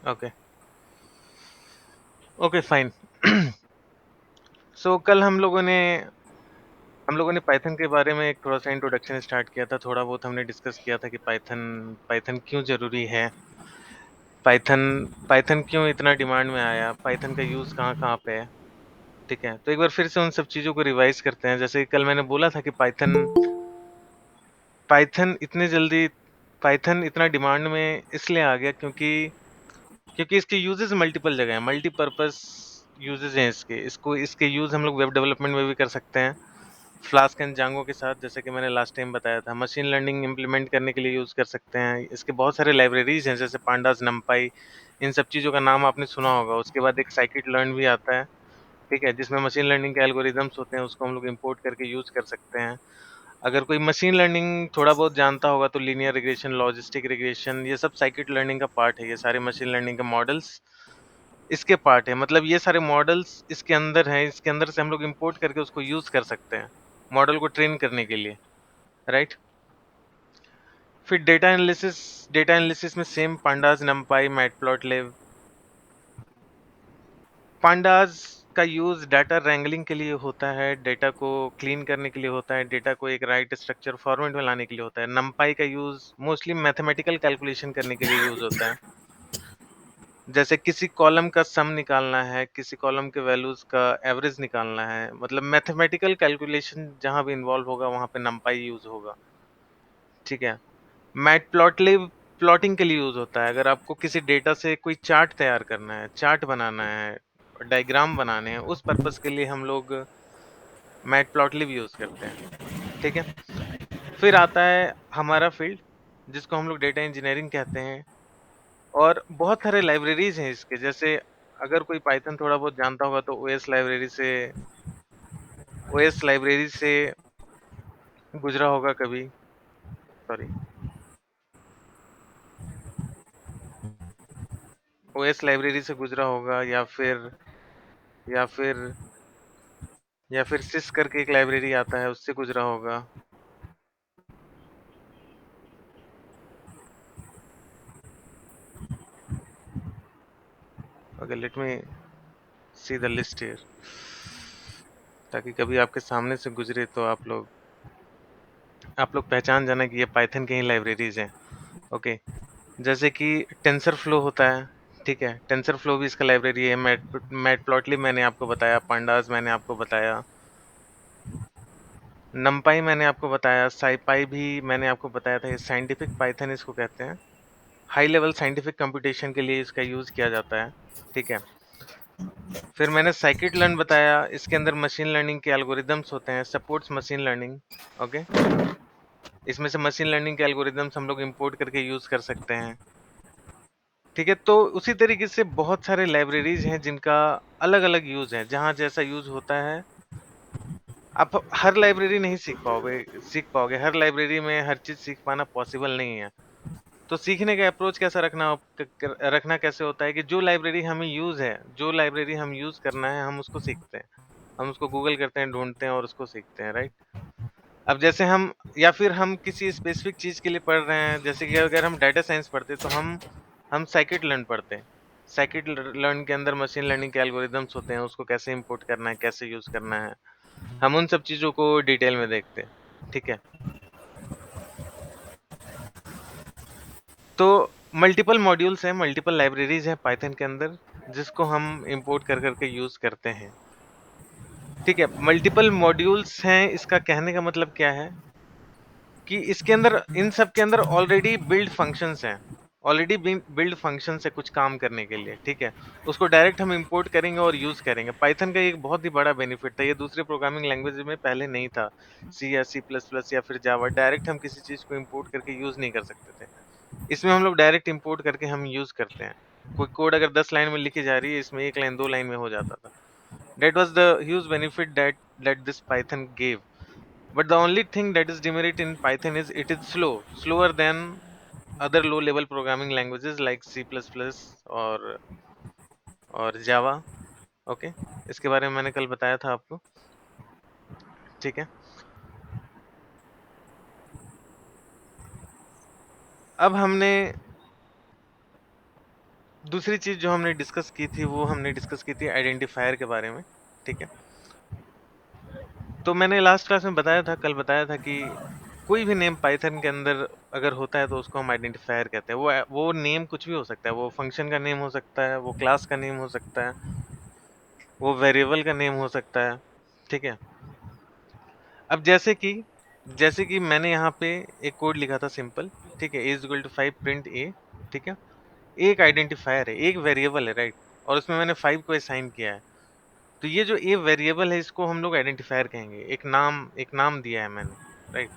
Okay, okay fine. सो कल हम लोगों ने पाइथन के बारे में एक थोड़ा-सा इंट्रोडक्शन स्टार्ट किया था, थोड़ा बहुत हमने डिस्कस किया था कि पाइथन पाइथन क्यों ज़रूरी है? पाइथन पाइथन क्यों इतना डिमांड में आया? पाइथन का यूज़ कहाँ-कहाँ पे है? ठीक है, तो एक बार फिर से उन सब चीज़ों को रिवाइज़ करते हैं। जैसे कल मैंने बोला था कि पाइथन इतने जल्दी पाइथन इतना डिमांड में इसलिए आ गया क्योंकि इसके यूजेस मल्टीपल जगह हैं, मल्टीपर्पस यूजेस हैं इसके यूज हम लोग वेब डेवलपमेंट में भी कर सकते हैं, फ्लास्क एंड जांगो के साथ, जैसे कि मैंने लास्ट टाइम बताया था। मशीन लर्निंग इम्प्लीमेंट करने के लिए यूज कर सकते हैं। इसके बहुत सारे लाइब्रेरीज हैं, जैसे पांडास, नमपाई, इन सब चीज़ों का नाम आपने सुना होगा। उसके बाद एक साइकिट लर्न भी आता है, ठीक है, जिसमें मशीन लर्निंग के एल्गोरिदम्स होते हैं, उसको हम लोग इम्पोर्ट करके यूज कर सकते हैं। अगर कोई मशीन लर्निंग थोड़ा बहुत जानता होगा तो लीनियर रिग्रेशन, लॉजिस्टिक रिग्रेशन, ये सब साइकिट लर्निंग का पार्ट है। ये सारे मशीन लर्निंग के मॉडल्स इसके पार्ट है। मतलब ये सारे मॉडल्स इसके अंदर हैं, इसके अंदर से हम लोग इंपोर्ट करके उसको यूज कर सकते हैं मॉडल को ट्रेन करने के लिए, राइट। फिर डेटा एनालिसिस में सेम पांडास, नमपाई, मैटप्लॉटलिब। पांडास का यूज डाटा रैंगलिंग के लिए होता है, डेटा को क्लीन करने के लिए होता है, डेटा को एक राइट स्ट्रक्चर फॉर्मेट में लाने के लिए होता है। नमपाई का यूज मोस्टली मैथमेटिकल कैलकुलेशन करने के लिए यूज होता है, जैसे किसी कॉलम का सम निकालना है, किसी कॉलम के वैल्यूज का एवरेज निकालना है, मतलब मैथमेटिकल कैलकुलेशन जहां भी इन्वॉल्व होगा वहां पे नमपाई यूज होगा, ठीक है। मैटप्लॉटलिब प्लॉटिंग के लिए यूज होता है। अगर आपको किसी डेटा से कोई चार्ट तैयार करना है, चार्ट बनाना है, डायग्राम बनाने हैं, उस पर्पस के लिए हम लोग मैटप्लॉटलिब यूज करते हैं, ठीक है। फिर आता है हमारा फील्ड, जिसको हम लोग डेटा इंजीनियरिंग कहते हैं, और बहुत सारे लाइब्रेरीज हैं इसके। जैसे अगर कोई पाइथन थोड़ा बहुत जानता होगा तो ओएस लाइब्रेरी से गुजरा होगा कभी, सॉरी, ओएस लाइब्रेरी से गुजरा होगा, या फिर या फिर सिस करके एक लाइब्रेरी आता है, उससे गुजरा होगा। Okay, let me see the list here, ताकि कभी आपके सामने से गुजरे तो आप लोग पहचान जाना कि ये पाइथन की ही लाइब्रेरीज हैं। ओके, जैसे कि टेंसर फ्लो होता है, ठीक है, टेंसर फ्लो भी इसका लाइब्रेरी है। मैटप्लॉटलिब मैंने आपको बताया, पांडास मैंने आपको बताया, नमपाई मैंने आपको बताया, साइपाई भी मैंने आपको बताया था। ये साइंटिफिक पाइथन इसको कहते हैं, हाई लेवल साइंटिफिक कंप्यूटेशन के लिए इसका यूज किया जाता है, ठीक है। फिर मैंने साइकिट लर्न बताया, इसके अंदर मशीन लर्निंग के एल्गोरिदम्स होते हैं, सपोर्ट्स मशीन लर्निंग, ओके। इसमें से मशीन लर्निंग के एल्गोरिदम्स हम लोग इंपोर्ट करके यूज कर सकते हैं, ठीक है। तो उसी तरीके से बहुत सारे लाइब्रेरीज हैं जिनका अलग अलग यूज है, जहां जैसा यूज होता है। आप हर लाइब्रेरी नहीं सीख पाओगे, हर लाइब्रेरी में हर चीज सीख पाना पॉसिबल नहीं है। तो सीखने का अप्रोच कैसा रखना कैसे होता है कि जो लाइब्रेरी हमें यूज है, जो लाइब्रेरी हम यूज करना है, हम उसको सीखते हैं, हम उसको गूगल करते हैं, ढूंढते हैं और उसको सीखते हैं, राइट। अब जैसे हम, या फिर हम किसी स्पेसिफिक चीज के लिए पढ़ रहे हैं, जैसे कि अगर हम डाटा साइंस पढ़ते हैं तो हम साइकिट लर्न पढ़ते हैं। साइकिट लर्न के अंदर मशीन लर्निंग के एल्गोरिदम्स होते हैं, उसको कैसे इंपोर्ट करना है, कैसे यूज करना है, हम उन सब चीजों को डिटेल में देखते हैं, ठीक है। तो मल्टीपल मॉड्यूल्स हैं, मल्टीपल लाइब्रेरीज हैं पाइथन के अंदर, जिसको हम इंपोर्ट कर करके यूज करते हैं, ठीक है। मल्टीपल मॉड्यूल्स हैं, इसका कहने का मतलब क्या है कि इसके अंदर, इन सब के अंदर ऑलरेडी बिल्ड फंक्शंस हैं, ऑलरेडी बिल्ड फंक्शंस है कुछ काम करने के लिए, ठीक है। उसको डायरेक्ट हम इंपोर्ट करेंगे और यूज करेंगे। पाइथन का एक बहुत ही बड़ा बेनिफिट था, ये दूसरे प्रोग्रामिंग लैंग्वेज में पहले नहीं था। सी या सी प्लस प्लस या फिर जावा, डायरेक्ट हम किसी चीज को इंपोर्ट करके यूज नहीं कर सकते थे। इसमें हम लोग डायरेक्ट इंपोर्ट करके हम यूज करते हैं। कोई कोड अगर 10 लाइन में लिखी जा रही है, इसमें एक लाइन 2 लाइन में हो जाता था। That was the huge benefit that this Python gave. But the only thing that is demerit in Python is it is slower than other low level programming languages like C++ और Java, okay. इसके बारे में मैंने कल बताया था आपको, ठीक है। अब हमने दूसरी चीज जो हमने डिस्कस की थी वो हमने डिस्कस की थी आइडेंटिफायर के बारे में, ठीक है। तो मैंने लास्ट क्लास में बताया था, कल बताया था कि कोई भी नेम पाइथन के अंदर अगर होता है तो उसको हम आइडेंटिफायर कहते हैं। वो नेम कुछ भी हो सकता है, वो फंक्शन का नेम हो सकता है, वो क्लास का नेम हो सकता है, वो वेरिएबल का नेम हो सकता है, ठीक है। अब जैसे कि मैंने यहाँ पे एक कोड लिखा था सिंपल, ठीक है, इज इक्वल टू 5 प्रिंट ए, ठीक है। एक आइडेंटिफायर है, एक वेरिएबल है, राइट, और उसमें मैंने 5 को असाइन किया है। तो ये जो ए वेरिएबल है इसको हम लोग आइडेंटिफायर कहेंगे, एक नाम दिया है मैंने, राइट।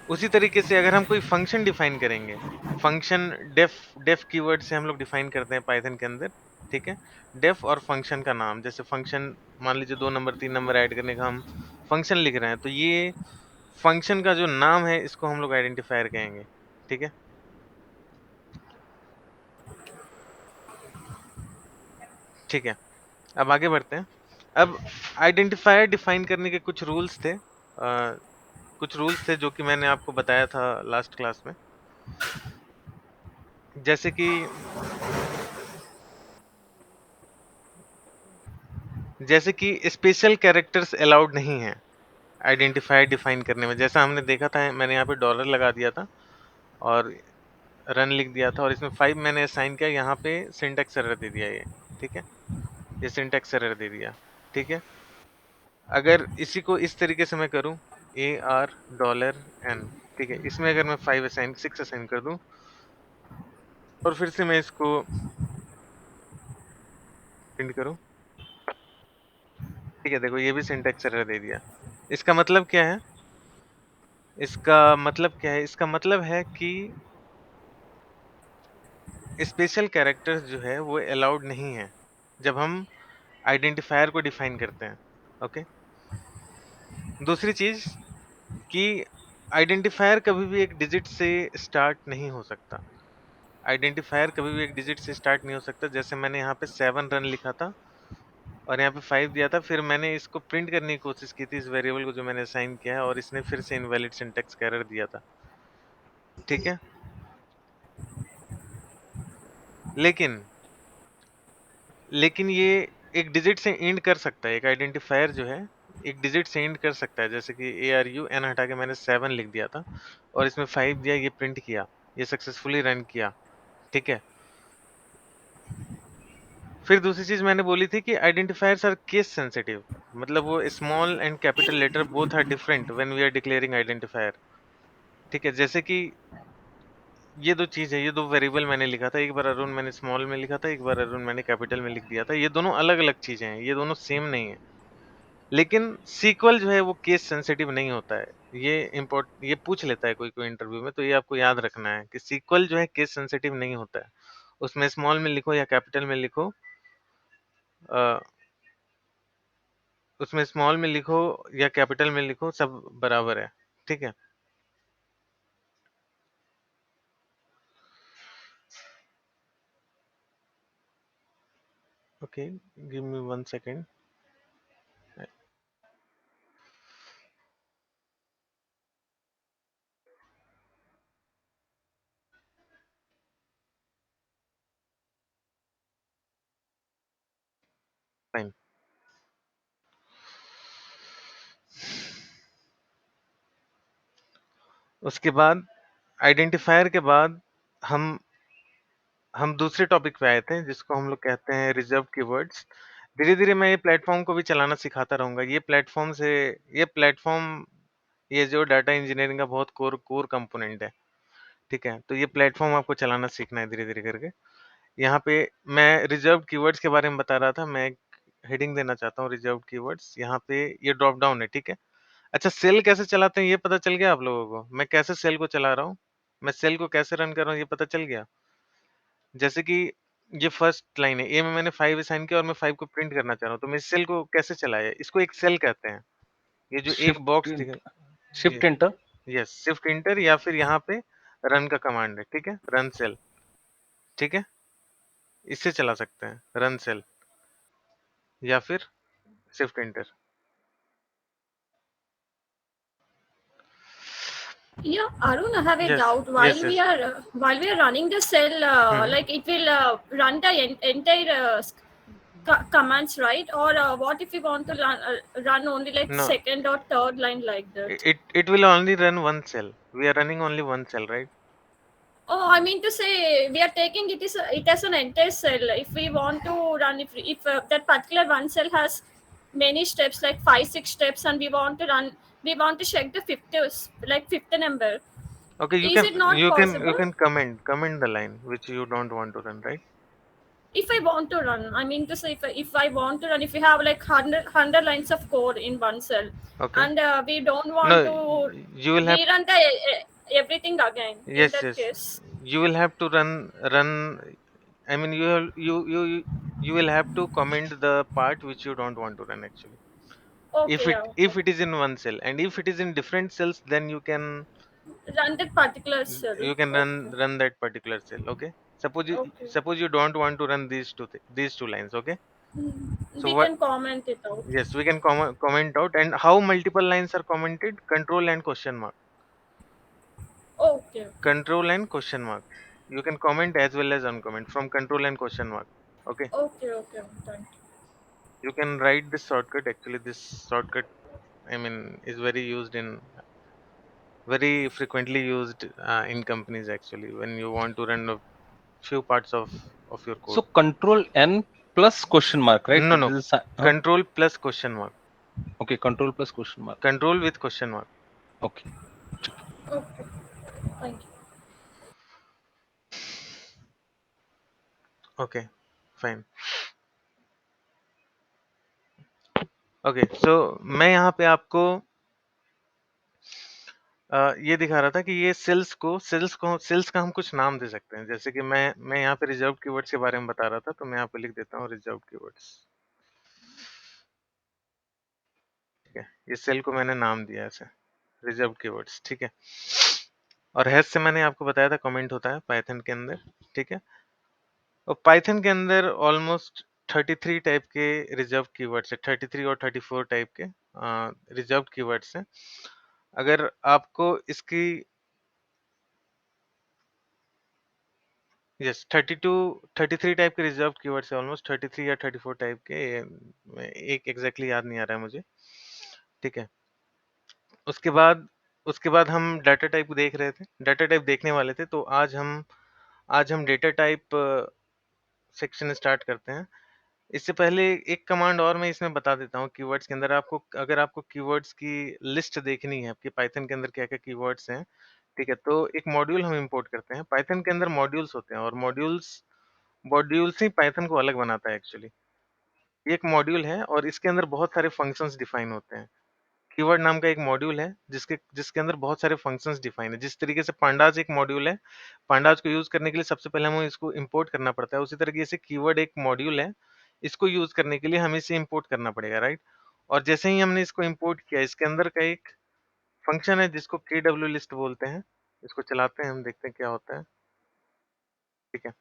उसी तरीके से अगर हम कोई फंक्शन डिफाइन करेंगे, फंक्शन डेफ डेफ कीवर्ड से हम लोग डिफाइन करते हैं पाइथन के अंदर, ठीक है। डेफ और फंक्शन का नाम, जैसे फंक्शन मान लीजिए 2 नंबर 3 नंबर ऐड करने का हम फंक्शन लिख रहे हैं, तो ये फंक्शन का जो नाम है इसको हम लोग आइडेंटिफायर कहेंगे, ठीक है। ठीक है, अब आगे बढ़ते हैं। अब आइडेंटिफायर डिफाइन करने के कुछ रूल्स थे, जो कि मैंने आपको बताया था लास्ट क्लास में। जैसे कि स्पेशल कैरेक्टर्स अलाउड नहीं है आइडेंटिफायर डिफाइन करने में। जैसा हमने देखा था, मैंने यहाँ पे डॉलर लगा दिया था और रन लिख दिया था, और इसमें 5 मैंने असाइन किया, यहाँ पे सिंटैक्स एरर दे दिया ये, ठीक है। ये सिंटैक्स एरर दे दिया, ठीक है। अगर इसी को इस तरीके से मैं करूँ, AR$N, ठीक है, इसमें अगर मैं 6 असाइन कर दूं और फिर से मैं इसको प्रिंट करूं, ठीक है, देखो ये भी सिंटैक्स एरर दे दिया। इसका मतलब क्या है? इसका मतलब है कि स्पेशल कैरेक्टर्स जो है वो अलाउड नहीं है जब हम आइडेंटिफायर को डिफाइन करते हैं, ओके। दूसरी चीज कि आइडेंटिफायर कभी भी एक डिजिट से स्टार्ट नहीं हो सकता। आइडेंटिफायर कभी भी एक डिजिट से स्टार्ट नहीं हो सकता। जैसे मैंने यहाँ पे 7 रन लिखा था और यहाँ पे 5 दिया था, फिर मैंने इसको प्रिंट करने की कोशिश की थी, इस वेरिएबल को जो मैंने असाइन किया है, और इसने फिर से इनवैलिड सिंटैक्स का एरर दिया था, ठीक है। लेकिन लेकिन ये एक डिजिट से एंड कर सकता है, एक आइडेंटिफायर जो है एक डिजिट से एंड कर सकता है। जैसे कि ARU N हटा के मैंने 7 लिख दिया था और इसमें 5 दिया, ये प्रिंट किया, ये सक्सेसफुली रन किया, ठीक है। फिर दूसरी चीज मैंने बोली थी कि आइडेंटिफायर्स आर केस सेंसिटिव, मतलब वो small and capital letter both are different when we are declaring identifier, ठीक है। जैसे कि ये दो चीज है, ये दो वेरिएबल मैंने लिखा था, एक बार अरुण मैंने स्मॉल में लिखा था, एक बार अरुण मैंने कैपिटल में लिख दिया था। ये दोनों अलग अलग चीजें हैं, ये दोनों सेम नहीं है। लेकिन सीक्वल जो है वो केस सेंसिटिव नहीं होता है। ये पूछ लेता है कोई कोई इंटरव्यू में, तो ये आपको याद रखना है कि सीक्वल जो है केस सेंसिटिव नहीं होता है। उसमें स्मॉल में लिखो या कैपिटल में लिखो, अ, उसमें स्मॉल में लिखो या कैपिटल में लिखो, सब बराबर है, ठीक है। Okay, give me 1 second. Fine. उसके बाद आइडेंटिफायर के बाद हम हम दूसरे टॉपिक पे आए थे जिसको हम लोग कहते हैं रिजर्व कीवर्ड्स। धीरे धीरे मैं ये प्लेटफॉर्म को भी चलाना सिखाता रहूंगा। ये प्लेटफॉर्म ये जो डाटा इंजीनियरिंग का बहुत कोर कोर कंपोनेंट है, ठीक है। तो ये प्लेटफॉर्म आपको चलाना सीखना है धीरे धीरे करके। यहाँ पे मैं रिजर्व कीवर्ड्स के बारे में बता रहा था। मैं एक हेडिंग देना चाहता हूँ, रिजर्व कीवर्ड्स। यहाँ पे ये ड्रॉप डाउन है, ठीक है। अच्छा, सेल कैसे चलाते हैं ये पता चल गया आप लोगों को? मैं कैसे सेल को चला रहा हूँ, मैं सेल को कैसे रन कर रहा हूँ, ये पता चल गया। जैसे कि ये फर्स्ट लाइन है, ए में मैंने 5 असाइन किया और मैं 5 को प्रिंट करना चाह रहा हूँ, तो मैं इस सेल को कैसे चलाया? इसको एक सेल कहते हैं। ये जो एक शिफ्ट बॉक्स दिखा, ये shift inter. Yes, shift inter, या फिर यहाँ पे रन का कमांड है, ठीक है, रन सेल, ठीक है। इससे चला सकते हैं, रन सेल या फिर shift inter. Yeah, Arun, I have a Yes, doubt. yes, While we yes. are while we are running the cell, Hmm. like it will run the entire commands, right? Or what if we want to run only like No, second or third line like that? it will only run one cell. We are running only one cell, right? Oh, I mean to say we are taking it as an entire cell. If we want to run, if that particular one cell has many steps, like 5 6 steps, and we want to check the fifth number. Okay, Is it not you possible? can comment the line which you don't want to run, right? If I want to run, I mean to say, if I want to run, if we have like 100 lines of code in one cell, Okay. and we don't want No, to you will have rerun everything again, in yes, that yes. case. You will have to run. I mean, you will have to comment the part which you don't want to run actually. Okay, yeah, okay. If it is in one cell, and if it is in different cells, then Run that particular cell. you can Okay, run that particular cell. Okay. okay. Suppose you don't want to run these two lines. Okay. So We what? can comment it out. Yes, we can comment out, and how multiple lines are commented? Control and question mark. Okay, Control and question mark. You can comment as well as uncomment from control and question mark. Okay. okay, okay. Thank You can write this shortcut. Actually, this shortcut, I mean, is very frequently used in companies actually when you want to run a few parts of your So code. control N plus question mark, right? No, This no. is Control plus question mark. okay. Control plus question mark. Control with question mark. Okay. you. Okay, thank you. Okay, fine. Okay so मैं यहाँ पे आपको ये दिखा रहा था कि ये सेल्स का हम कुछ नाम दे सकते हैं जैसे कि मैं यहाँ पे रिजर्व कीवर्ड्स के बारे में बता रहा था तो मैं यहाँ पे लिख देता हूँ रिजर्व कीवर्ड्स ठीक है ये सेल को मैंने नाम दिया ऐसे रिजर्व कीवर्ड्स ठीक है और हैश से मैंने आपको बताया था कमेंट होता है पाइथन के अंदर ठीक है और पाइथन के अंदर ऑलमोस्ट 33 टाइप के रिजर्व कीवर्ड्स है 33 और 34 टाइप के रिजर्व कीवर्ड्स हैं अगर आपको इसकी यस 32 33 टाइप के रिजर्व कीवर्ड्स है ऑलमोस्ट 33 या 34 टाइप के एक एग्जैक्टली याद नहीं आ रहा है मुझे ठीक है उसके बाद हम डाटा टाइप देख रहे थे डाटा टाइप देखने वाले थे तो आज हम डेटा टाइप सेक्शन स्टार्ट करते हैं इससे पहले एक कमांड और मैं इसमें बता देता हूँ कीवर्ड्स के अंदर आपको अगर आपको कीवर्ड्स की लिस्ट देखनी है आपके पाइथन के अंदर क्या क्या कीवर्ड्स हैं ठीक है तो एक मॉड्यूल हम इंपोर्ट करते हैं पाइथन के अंदर मॉड्यूल्स होते हैं और मॉड्यूल्स ही पाइथन को अलग बनाता है एक्चुअली ये एक मॉड्यूल है और इसके अंदर बहुत सारे फंक्शंस डिफाइन होते हैं कीवर्ड नाम का एक मॉड्यूल है जिसके अंदर बहुत सारे फंक्शंस डिफाइन है जिस तरीके से पांडाज एक मॉड्यूल है पांडाज को यूज करने के लिए सबसे पहले हमें इसको इंपोर्ट करना पड़ता है उसी तरीके से कीवर्ड एक मॉड्यूल है इसको यूज करने के लिए हमें इसे इंपोर्ट करना पड़ेगा राइट और जैसे ही हमने इसको इंपोर्ट किया इसके अंदर का एक फंक्शन है जिसको KW लिस्ट बोलते हैं इसको चलाते हैं हम देखते हैं क्या होता है ठीक है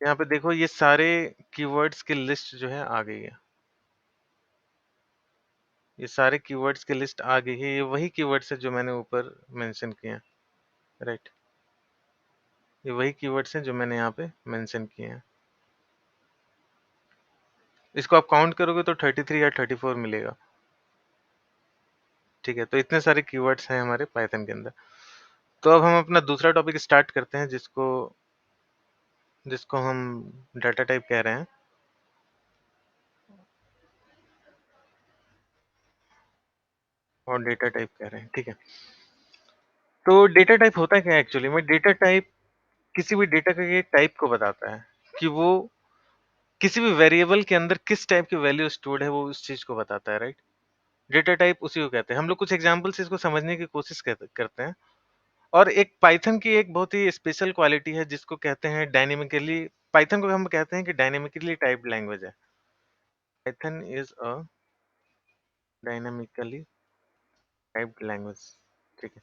यहाँ पे देखो ये सारे कीवर्ड्स की लिस्ट जो है आ गई है ये सारे कीवर्ड्स की लिस्ट आ गई है ये वही कीवर्ड्स है जो मैंने ऊपर मेंशन किए हैं राइट ये वही कीवर्ड्स हैं जो मैंने यहाँ पे मेंशन किए हैं इसको आप काउंट करोगे तो 33 या 34 मिलेगा ठीक है तो इतने सारे कीवर्ड्स हैं हमारे पाइथन के अंदर तो अब हम अपना दूसरा टॉपिक स्टार्ट करते हैं जिसको जिसको हम डाटा टाइप कह रहे हैं और डेटा टाइप कह रहे हैं ठीक है तो डेटा टाइप होता क्या है एक्चुअली में डेटा टाइप किसी भी डेटा का ये टाइप को बताता है कि वो किसी भी वेरिएबल के अंदर किस टाइप की वैल्यू स्टोर्ड है वो उस चीज को बताता है राइट डेटा टाइप उसी को कहते हैं हम लोग कुछ एग्जांपल से इसको समझने की कोशिश करते हैं और एक पाइथन की एक बहुत ही स्पेशल क्वालिटी है जिसको कहते हैं डायनेमिकली पाइथन को हम कहते हैं कि डायनेमिकली टाइप्ड लैंग्वेज है Python is a dynamically typed language ठीक है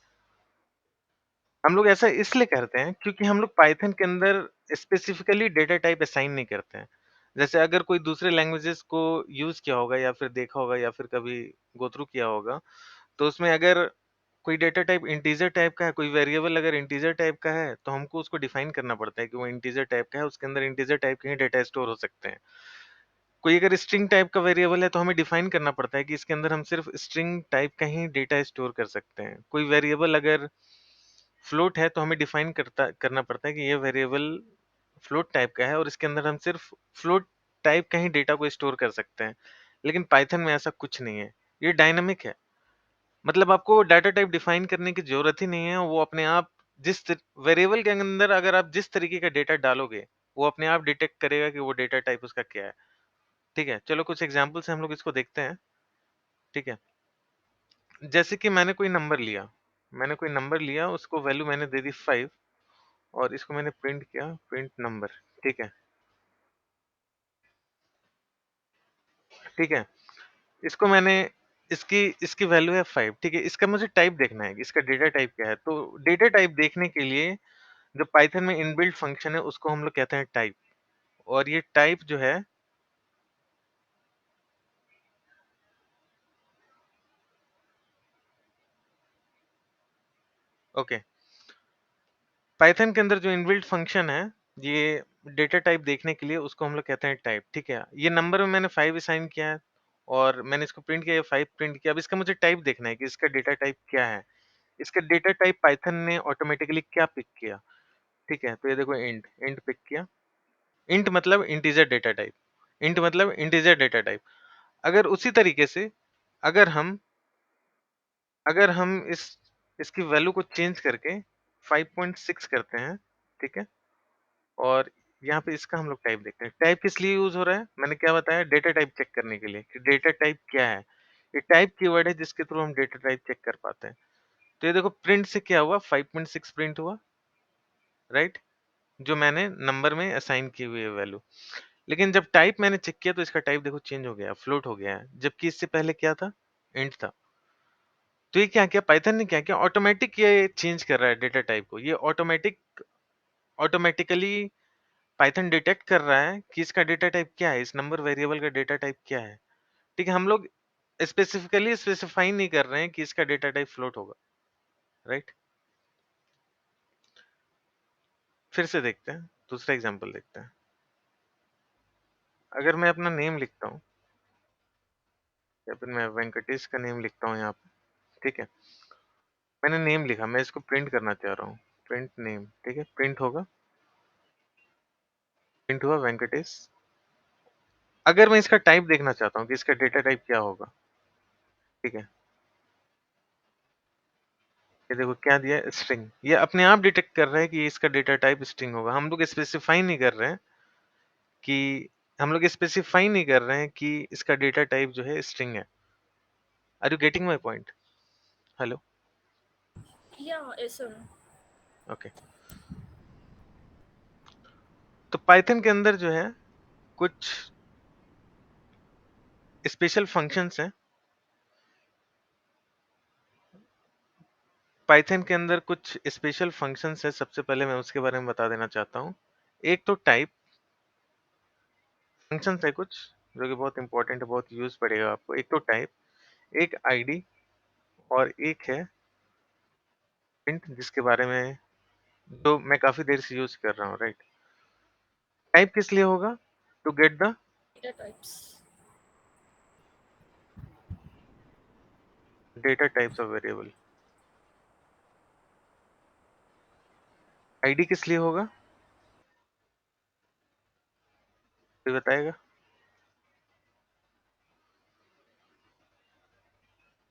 हम लोग ऐसा इसलिए करते हैं क्योंकि हम लोग पाइथन के अंदर स्पेसिफिकली डेटा टाइप असाइन नहीं करते हैं जैसे अगर कोई दूसरे लैंग्वेजेस को यूज किया होगा या फिर देखा होगा या फिर कभी गो थ्रू किया होगा तो उसमें अगर कोई डेटा टाइप इंटीजर टाइप का है, कोई वेरिएबल अगर इंटीजर टाइप का है तो हमको उसको डिफाइन करना पड़ता है कि वो इंटीजर टाइप का है, उसके अंदर इंटीजर टाइप के ही डेटा स्टोर हो सकते हैं। कोई अगर स्ट्रिंग टाइप का वेरिएबल है तो हमें डिफाइन करना पड़ता है कि इसके अंदर हम सिर्फ स्ट्रिंग टाइप का ही डेटा स्टोर कर सकते हैं। कोई वेरिएबल अगर फ्लोट है तो हमें डिफाइन करना पड़ता है कि ये वेरिएबल फ्लोट टाइप का है और इसके अंदर हम सिर्फ फ्लोट टाइप का ही डेटा को स्टोर कर सकते हैं। लेकिन पाइथन में ऐसा कुछ नहीं है, ये डायनामिक है। मतलब आपको डाटा टाइप डिफाइन करने की जरूरत ही नहीं है, वो अपने आप जिस वेरिएबल के अंदर अगर आप जिस तरीके का डेटा डालोगे वो अपने आप डिटेक्ट करेगा कि वो डेटा टाइप उसका क्या है। ठीक है, चलो कुछ एग्जांपल से हम लोग इसको देखते हैं। ठीक है, जैसे कि मैंने कोई नंबर लिया, उसको वैल्यू मैंने दे दी 5 और इसको मैंने प्रिंट किया, प्रिंट नंबर। ठीक है, ठीक है, इसको मैंने इसकी इसकी वैल्यू है 5। ठीक है, इसका मुझे टाइप देखना है कि इसका डेटा टाइप क्या है। तो डेटा टाइप देखने के लिए जो पाइथन में इनबिल्ट फंक्शन है उसको हम लोग कहते हैं टाइप। और ये टाइप जो है ओके, पाइथन के अंदर जो इनबिल्ट फंक्शन है ये डेटा टाइप देखने के लिए उसको हम लोग कहते हैं टाइप। ठीक है, ये नंबर में मैंने 5 असाइन किया है और मैंने इसको प्रिंट किया, 5 प्रिंट किया। अब इसका मुझे टाइप देखना है कि इसका डेटा टाइप क्या है। इसका डेटा टाइप पाइथन ने ऑटोमेटिकली क्या पिक किया। ठीक है, तो ये देखो इंट इंट पिक किया। इंट मतलब इंटीजर डेटा टाइप, इंट मतलब इंटीजर डेटा टाइप। अगर उसी तरीके से अगर हम अगर हम इसकी वैल्यू को चेंज करके 5.6 करते हैं, ठीक है, और यहाँ पे इसका हम लोग टाइप देखते हैं। टाइप किस लिए यूज हो रहा है, मैंने क्या बताया, डेटा टाइप चेक करने के लिए कि डेटा टाइप क्या है। ये टाइप कीवर्ड है जिसके थ्रू हम डेटा टाइप चेक कर पाते हैं। तो ये देखो प्रिंट से क्या हुआ, 5.6 प्रिंट हुआ, राइट, जो मैंने नंबर में असाइन की हुई है वैल्यू। लेकिन जब टाइप मैंने चेक किया तो इसका टाइप देखो चेंज हो गया, फ्लोट हो गया है, जबकि इससे पहले क्या था, इंट था। तो ये क्या किया, पाइथन ने क्या किया, ऑटोमेटिक ये चेंज कर रहा है डेटा टाइप को। ये ऑटोमेटिकली पाइथन डिटेक्ट कर रहा है कि इसका डेटा टाइप क्या है, इस नंबर वेरिएबल का डेटा टाइप क्या है। ठीक है, हम लोग स्पेसिफिकली स्पेसिफाई नहीं कर रहे हैं कि इसका डेटा टाइप फ्लोट होगा, राइट। फिर से देखते हैं, दूसरा एग्जांपल देखते हैं। अगर मैं अपना नेम लिखता हूँ या फिर मैं वेंकटेश का नेम लिखता हूँ यहाँ पे, ठीक है, मैंने नेम लिखा, मैं इसको प्रिंट करना चाह रहा हूँ, प्रिंट नेम। ठीक है, प्रिंट होगा, प्रिंट हुआ वेंकटेश। अगर मैं इसका टाइप देखना चाहता हूँ कि इसका डेटा टाइप क्या होगा, ठीक है, ये देखो क्या दिया, स्ट्रिंग। ये अपने आप डिटेक्ट कर रहा है कि ये इसका डेटा टाइप स्ट्रिंग होगा। कि हम लोग स्पेसिफाई नहीं कर रहे हैं कि इसका डेटा टाइप जो है स्ट्रिंग है। Are you getting my point? Hello, Yeah, yes, sir. Okay. तो पाइथन के अंदर जो है कुछ स्पेशल फंक्शंस हैं। पाइथन के अंदर कुछ स्पेशल फंक्शंस है, सबसे पहले मैं उसके बारे में बता देना चाहता हूँ। एक तो टाइप फंक्शंस है कुछ जो कि बहुत इंपॉर्टेंट है, बहुत यूज पड़ेगा आपको। एक तो टाइप, एक आईडी और एक है प्रिंट, जिसके बारे में जो मैं काफी देर से यूज कर रहा हूँ, राइट। टाइप किस लिए होगा, to get the Data types. Data types of variable. ID किस लिए होगा, कोई बताएगा?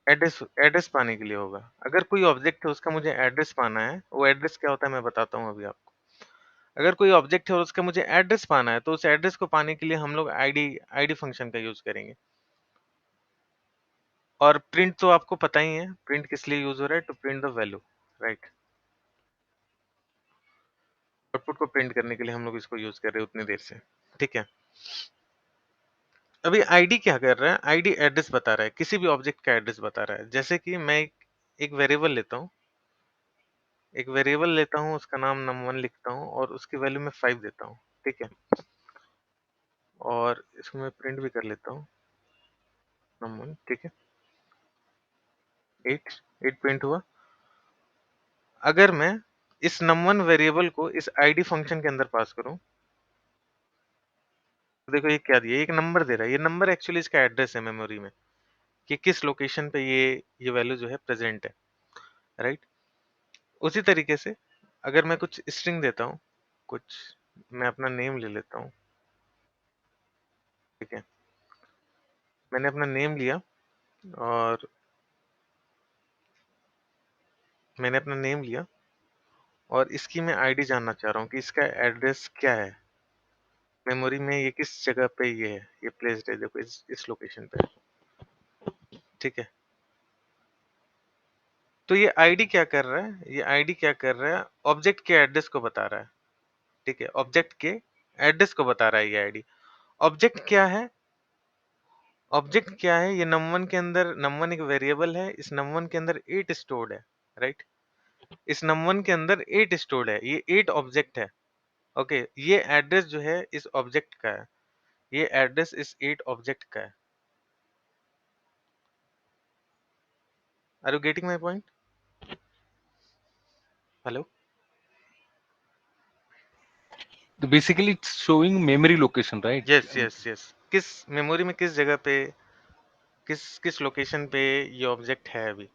एड्रेस, एड्रेस पाने के लिए होगा। अगर कोई ऑब्जेक्ट है उसका मुझे एड्रेस पाना है, वो एड्रेस क्या होता है मैं बताता हूँ अभी आपको। अगर कोई ऑब्जेक्ट है और उसका मुझे एड्रेस पाना है तो उस एड्रेस को पाने के लिए हम लोग आईडी आईडी फंक्शन का यूज करेंगे। और प्रिंट तो आपको पता ही है, प्रिंट किस लिए यूज हो रहा है, to print the value, right. Output को प्रिंट करने के लिए हम लोग इसको यूज कर रहे हैं उतनी देर से, ठीक है। अभी आईडी क्या कर रहा है, आईडी एड्रेस बता रहा है, किसी भी ऑब्जेक्ट का एड्रेस बता रहा है। जैसे कि मैं एक वेरिएबल लेता हूँ, उसका नाम num1 लिखता हूँ और उसकी वैल्यू मैं 5 देता हूँ, ठीक है। और इसको मैं प्रिंट भी कर लेता हूँ, num1, ठीक है। 8 8 प्रिंट हुआ। अगर मैं इस num1 वेरिएबल को इस id फंक्शन के अंदर पास करूं, तो देखो ये क्या दिया, एक नंबर दे रहा है। ये नंबर एक्चुअली इसका एड्रेस है मेमोरी में, कि किस लोकेशन पे ये वैल्यू जो है प्रेजेंट है, राइट। उसी तरीके से अगर मैं कुछ स्ट्रिंग देता हूँ, कुछ मैं अपना नेम ले लेता हूँ, ठीक है। मैंने अपना नेम लिया और मैंने अपना नेम लिया और इसकी मैं आईडी जानना चाह रहा हूँ कि इसका एड्रेस क्या है मेमोरी में, ये किस जगह पे ये है, ये प्लेस्ड है, देखो इस लोकेशन पे, ठीक है। तो ये आईडी क्या कर रहा है, ये आईडी क्या कर रहा है, ऑब्जेक्ट के एड्रेस को बता रहा है, ठीक है। ऑब्जेक्ट के एड्रेस को बता रहा है ये आईडी। ऑब्जेक्ट क्या है, ऑब्जेक्ट क्या है, ये num1 के अंदर, num1 एक वेरिएबल है, इस num1 के अंदर 8 स्टोर्ड है, राइट। इस num1 के अंदर 8 स्टोर्ड है, ये 8 ऑब्जेक्ट है, ओके। ये एड्रेस जो है इस ऑब्जेक्ट का है, ये एड्रेस इस 8 ऑब्जेक्ट का है। Are you getting my point? Hello? तो basically it's showing memory location, right? Yes yes yes, किस मेमोरी में, किस जगह पे, किस किस लोकेशन पे ये ऑब्जेक्ट है अभी।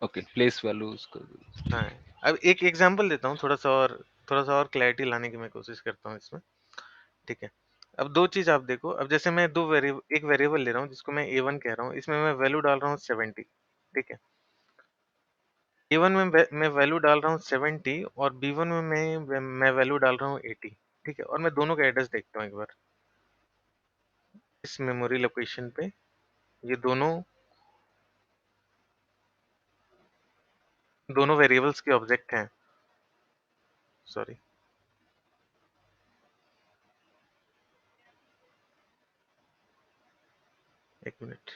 Okay, place values. हाँ, अब एक एग्जांपल देता हूँ, थोड़ा सा और क्लैरिटी लाने की मैं कोशिश करता हूँ इसमें, ठीक है। अब दो चीज आप देखो, अब जैसे मैं एक वेरिएबल ले रहा हूँ जिसको मैं a1 कह रहा हूँ, इसमें मैं वैल्यू डाल रहा हूँ 70, ठीक है। a1 में मैं वैल्यू डाल रहा हूँ 70 और b1 में मैं वैल्यू डाल रहा हूँ 80, ठीक है। और मैं दोनों का एड्रेस देखता हूँ एक बार, इस मेमोरी लोकेशन पे ये दोनों दोनों वेरिएबल्स के ऑब्जेक्ट हैं, सॉरी। एक मिनट,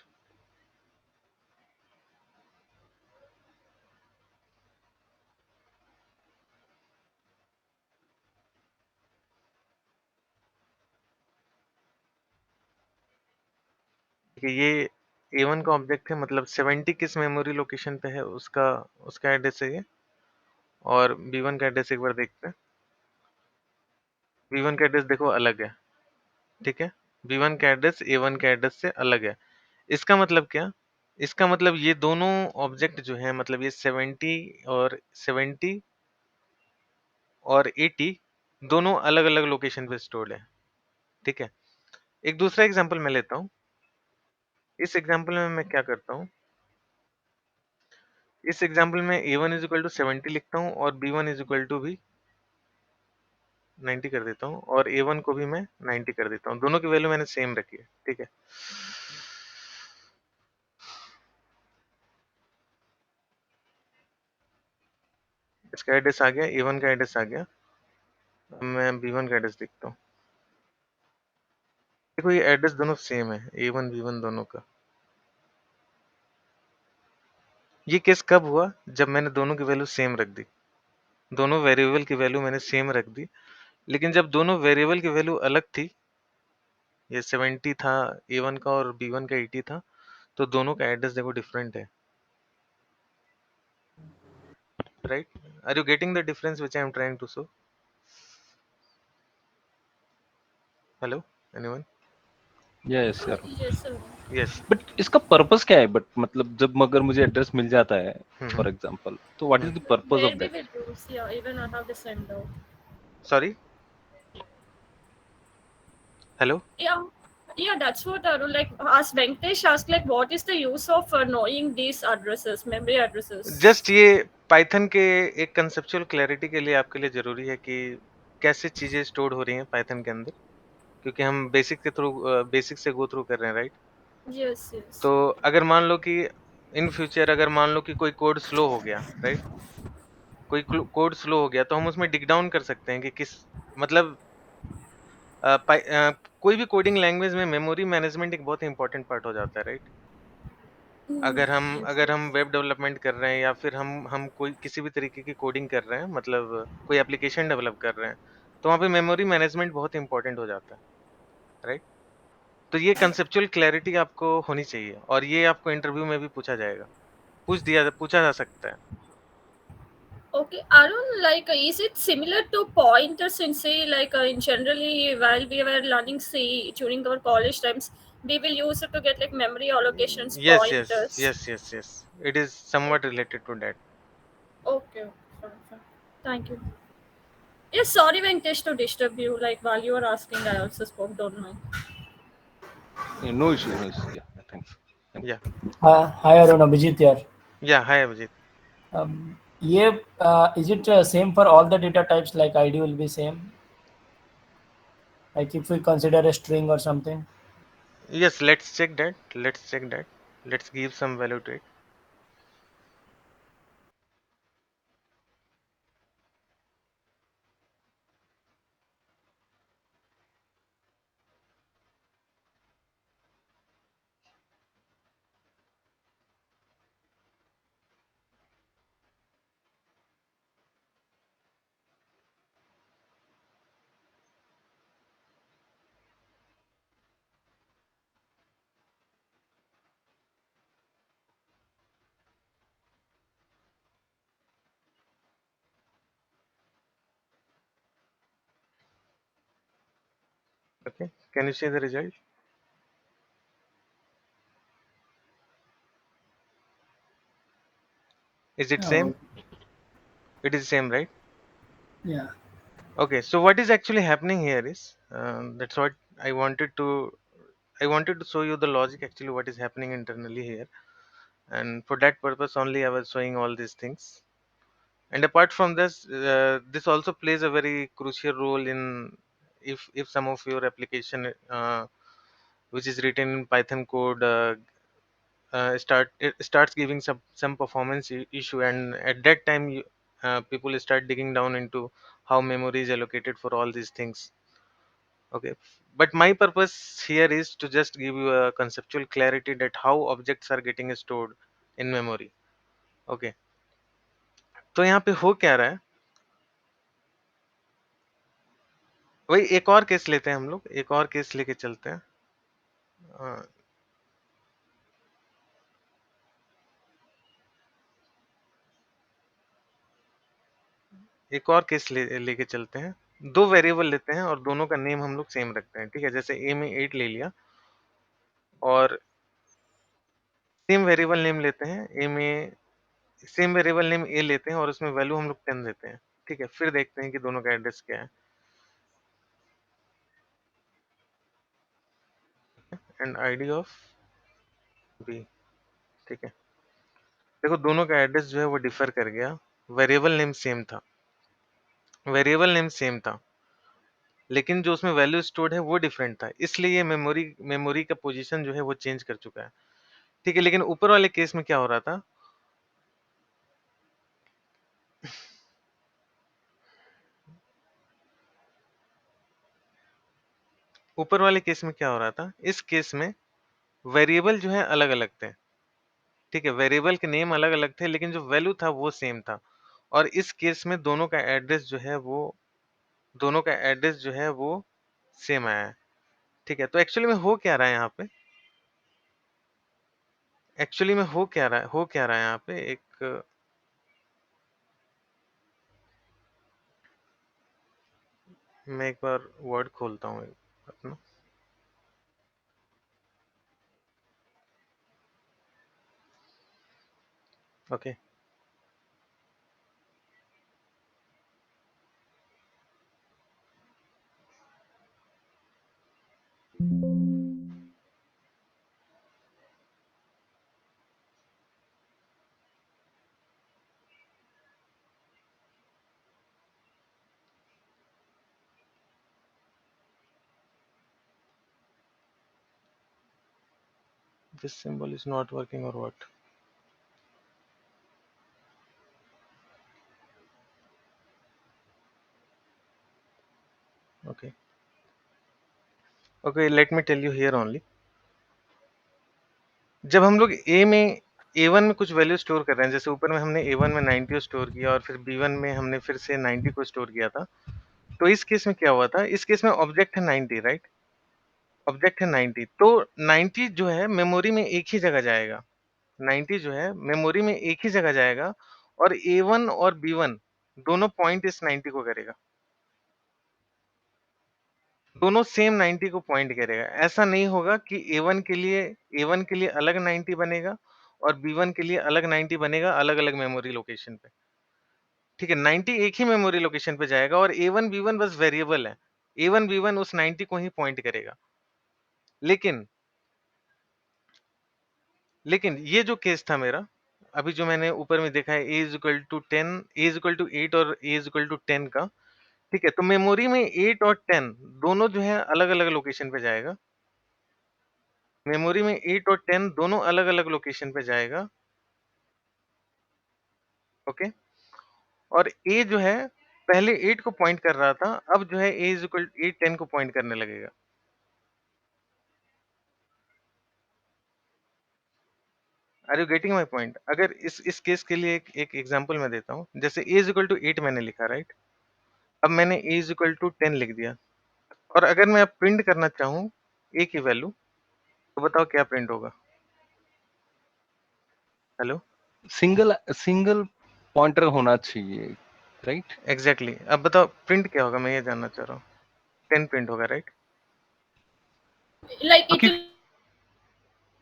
ठीक है। ये a1 का ऑब्जेक्ट है, मतलब 70 किस मेमोरी लोकेशन पे है उसका उसका एड्रेस है ये। और b1 का एड्रेस एक बार देखते हैं। b1 का एड्रेस देखो अलग है, ठीक है। b1 का एड्रेस a1 के एड्रेस से अलग है। इसका मतलब क्या, इसका मतलब ये दोनों ऑब्जेक्ट जो है, मतलब ये 70 और 80 दोनों अलग अलग लोकेशन पे स्टोर्ड है, ठीक है। एक दूसरा एग्जांपल मैं लेता हूँ। इस एग्जांपल में मैं क्या करता हूँ, इस एग्जांपल में a1 इज इक्वल टू 70 लिखता हूँ और b1 इज इक्वल टू भी 90 कर देता हूँ और a1 को भी मैं 90 कर देता हूँ। दोनों की वैल्यू मैंने सेम रखी है, ठीक है। इसका एड्रेस आ गया, a1 का एड्रेस आ गया। अब मैं b1 का एड्रेस देखता हूँ। देखो ये एड्रेस दोनों सेम है, a1 b1 दोनों का। ये केस कब हुआ, जब मैंने दोनों की वैल्यू सेम रख दी, दोनों वेरिएबल की वैल्यू मैंने सेम रख दी। लेकिन जब दोनों वेरिएबल की वैल्यू अलग थी, ये 70 था a1 का और b1 का 80 था, तो दोनों का एड्रेस देखो डिफरेंट है, right. Are you getting the difference which I am trying to show? Hello, anyone? Yes यार। Yes, sir. यस। बट इसका पर्पस क्या है? बट मतलब जब अगर मुझे एड्रेस मिल जाता है हम्म फॉर एग्जांपल, तो what is the purpose of Where we that? will use, yeah, even I have the same doubt. Sorry, hello. Yeah, yeah, that's what like as Venkatesh asked, like, what is the use of knowing these addresses, memory addresses? Just ये Python के एक conceptual clarity के लिए आपके लिए जरूरी है कि कैसे चीजें स्टोर हो रही हैं पाइथन के अंदर, क्योंकि हम बेसिक से गो थ्रू कर रहे हैं, राइट। Yes, yes. तो अगर मान लो कि इन फ्यूचर अगर मान लो कि कोई कोड स्लो हो गया, राइट, कोई कोड स्लो हो गया, तो हम उसमें डिग डाउन कर सकते हैं कि किस, मतलब कोई भी कोडिंग लैंग्वेज में मेमोरी मैनेजमेंट एक बहुत इंपॉर्टेंट पार्ट हो जाता है, राइट। Mm, yes, अगर हम yes. वेब डेवलपमेंट कर रहे हैं या फिर हम कोई किसी भी तरीके की कोडिंग कर रहे हैं, मतलब कोई एप्लीकेशन डेवलप कर रहे हैं, तो वहाँ पे मेमोरी मैनेजमेंट बहुत इंपॉर्टेंट हो जाता है, राइट। तो ये कंसेप्चुअल क्लैरिटी आपको होनी चाहिए और ये आपको इंटरव्यू में भी पूछा जाएगा। पूछा जा सकता है। Okay, Arun, like, is it similar to pointers in C? Like, in generally, while we were learning C during our college times, we will use it to get like memory allocations, Yes, yes, pointers. yes, yes, yes. It is somewhat related to that. Okay, okay, fine, fine. Thank you. Yes, sorry when test to disturb you. Like while you were asking, I also spoke. Don't mind. Yeah, no issue, no issue. Yeah, thanks. Thank Yeah, Hi Arun, Abhijit here. yeah. Hi, Abhijit. Yeah, is it same for all the data types? Like ID will be same. Like if we consider a string or something. Yes, let's check that. Let's check that. Let's give some value to it. Okay. Can you see the result? Is it Oh, same? It is same, right? yeah. Okay. So what is actually happening here is that's what I wanted to. I wanted to show you the logic actually what is happening internally here, and for that purpose only I was showing all these things. And apart from this, this also plays a very crucial role in if some of your application which is written in Python code it starts giving some performance issue, and at that time people start digging down into how memory is allocated for all these things. Okay, but my purpose here is to just give you a conceptual clarity that how objects are getting stored in memory. Okay, तो यहाँ पे हो क्या रहा है, वही एक और केस लेते हैं हम लोग, एक और केस लेके चलते हैं। अ, एक और केस लेके चलते हैं, दो वेरिएबल लेते हैं और दोनों का नेम हम लोग सेम रखते हैं। ठीक है, जैसे ए में 8 ले लिया और सेम वेरिएबल नेम लेते हैं ए में, सेम वेरिएबल नेम ए लेते हैं और उसमें वैल्यू हम लोग 10 देते हैं। ठीक है, फिर देखते हैं कि दोनों का एड्रेस क्या है। And ID of b. ठीक है, देखो दोनों का एड्रेस जो है वो डिफर कर गया, वेरिएबल नेम सेम था, वेरिएबल नेम सेम था, लेकिन जो उसमें वैल्यू स्टोर्ड है वो डिफरेंट था, इसलिए ये मेमोरी मेमोरी का पोजीशन जो है वो चेंज कर चुका है। ठीक है, लेकिन ऊपर वाले केस में क्या हो रहा था, ऊपर वाले केस में क्या हो रहा था, इस केस में वेरिएबल जो है अलग अलग थे। ठीक है, वेरिएबल के नेम अलग अलग थे लेकिन जो वैल्यू था वो सेम था, और इस केस में दोनों का एड्रेस जो है वो, दोनों का एड्रेस जो है वो सेम आया है। ठीक है, तो एक्चुअली में हो क्या रहा है यहाँ पे, एक्चुअली में हो क्या रहा है, हो क्या रहा है यहाँ पे, एक मैं एक बार वर्ड खोलता हूँ अपना। Okay, this symbol is not working और what. Okay, okay, let me tell you here only, जब हम लोग ए में A1 में कुछ वैल्यू स्टोर कर रहे हैं, जैसे ऊपर में हमने A1 में 90 स्टोर किया और फिर B1 में हमने फिर से 90 को स्टोर किया था, तो इस केस में क्या हुआ था, इस केस में ऑब्जेक्ट है 90, राइट, ऑब्जेक्ट है 90, तो 90 जो है मेमोरी में एक ही जगह जाएगा, 90 जो है मेमोरी में एक ही जगह जाएगा और A1 और B1 दोनों पॉइंट इस 90 को करेगा, दोनों सेम 90 को पॉइंट करेगा। ऐसा नहीं होगा कि A1 के लिए अलग 90 बनेगा और B1 के लिए अलग 90 बनेगा अलग अलग मेमोरी लोकेशन पे। ठीक है, 90 एक ही मेमोरी लोकेशन पे जाएगा और A1 B1 बस वेरिएबल है, A1 B1 उस 90 को ही पॉइंट करेगा। लेकिन ये जो केस था मेरा, अभी जो मैंने ऊपर में देखा है a is equal to 10, a is equal to 8 और a इज इक्वल टू 10 का, ठीक है, तो मेमोरी में 8 और 10 दोनों जो है अलग अलग लोकेशन पे जाएगा, मेमोरी में 8 और 10 दोनों अलग अलग लोकेशन पे जाएगा। ओके, और a जो है पहले 8 को पॉइंट कर रहा था, अब जो है a इज इक्वल 8 10 को पॉइंट करने लगेगा। Are you getting my point? अगर इस केस के लिए एक एग्जांपल मैं देता हूँ, जैसे a इज इक्वल टू 8 मैंने लिखा, राइट, अब मैंने a इज इक्वल टू 10 लिख दिया, और अगर मैं अब प्रिंट करना चाहूँ a की वैल्यू, तो बताओ क्या प्रिंट होगा? हेलो, सिंगल सिंगल पॉइंटर होना चाहिए, राइट? एग्जैक्टली अब बताओ प्रिंट क्या होगा, मैं ये जानना चाह रहा हूँ। 10 प्रिंट होगा, right? Like it will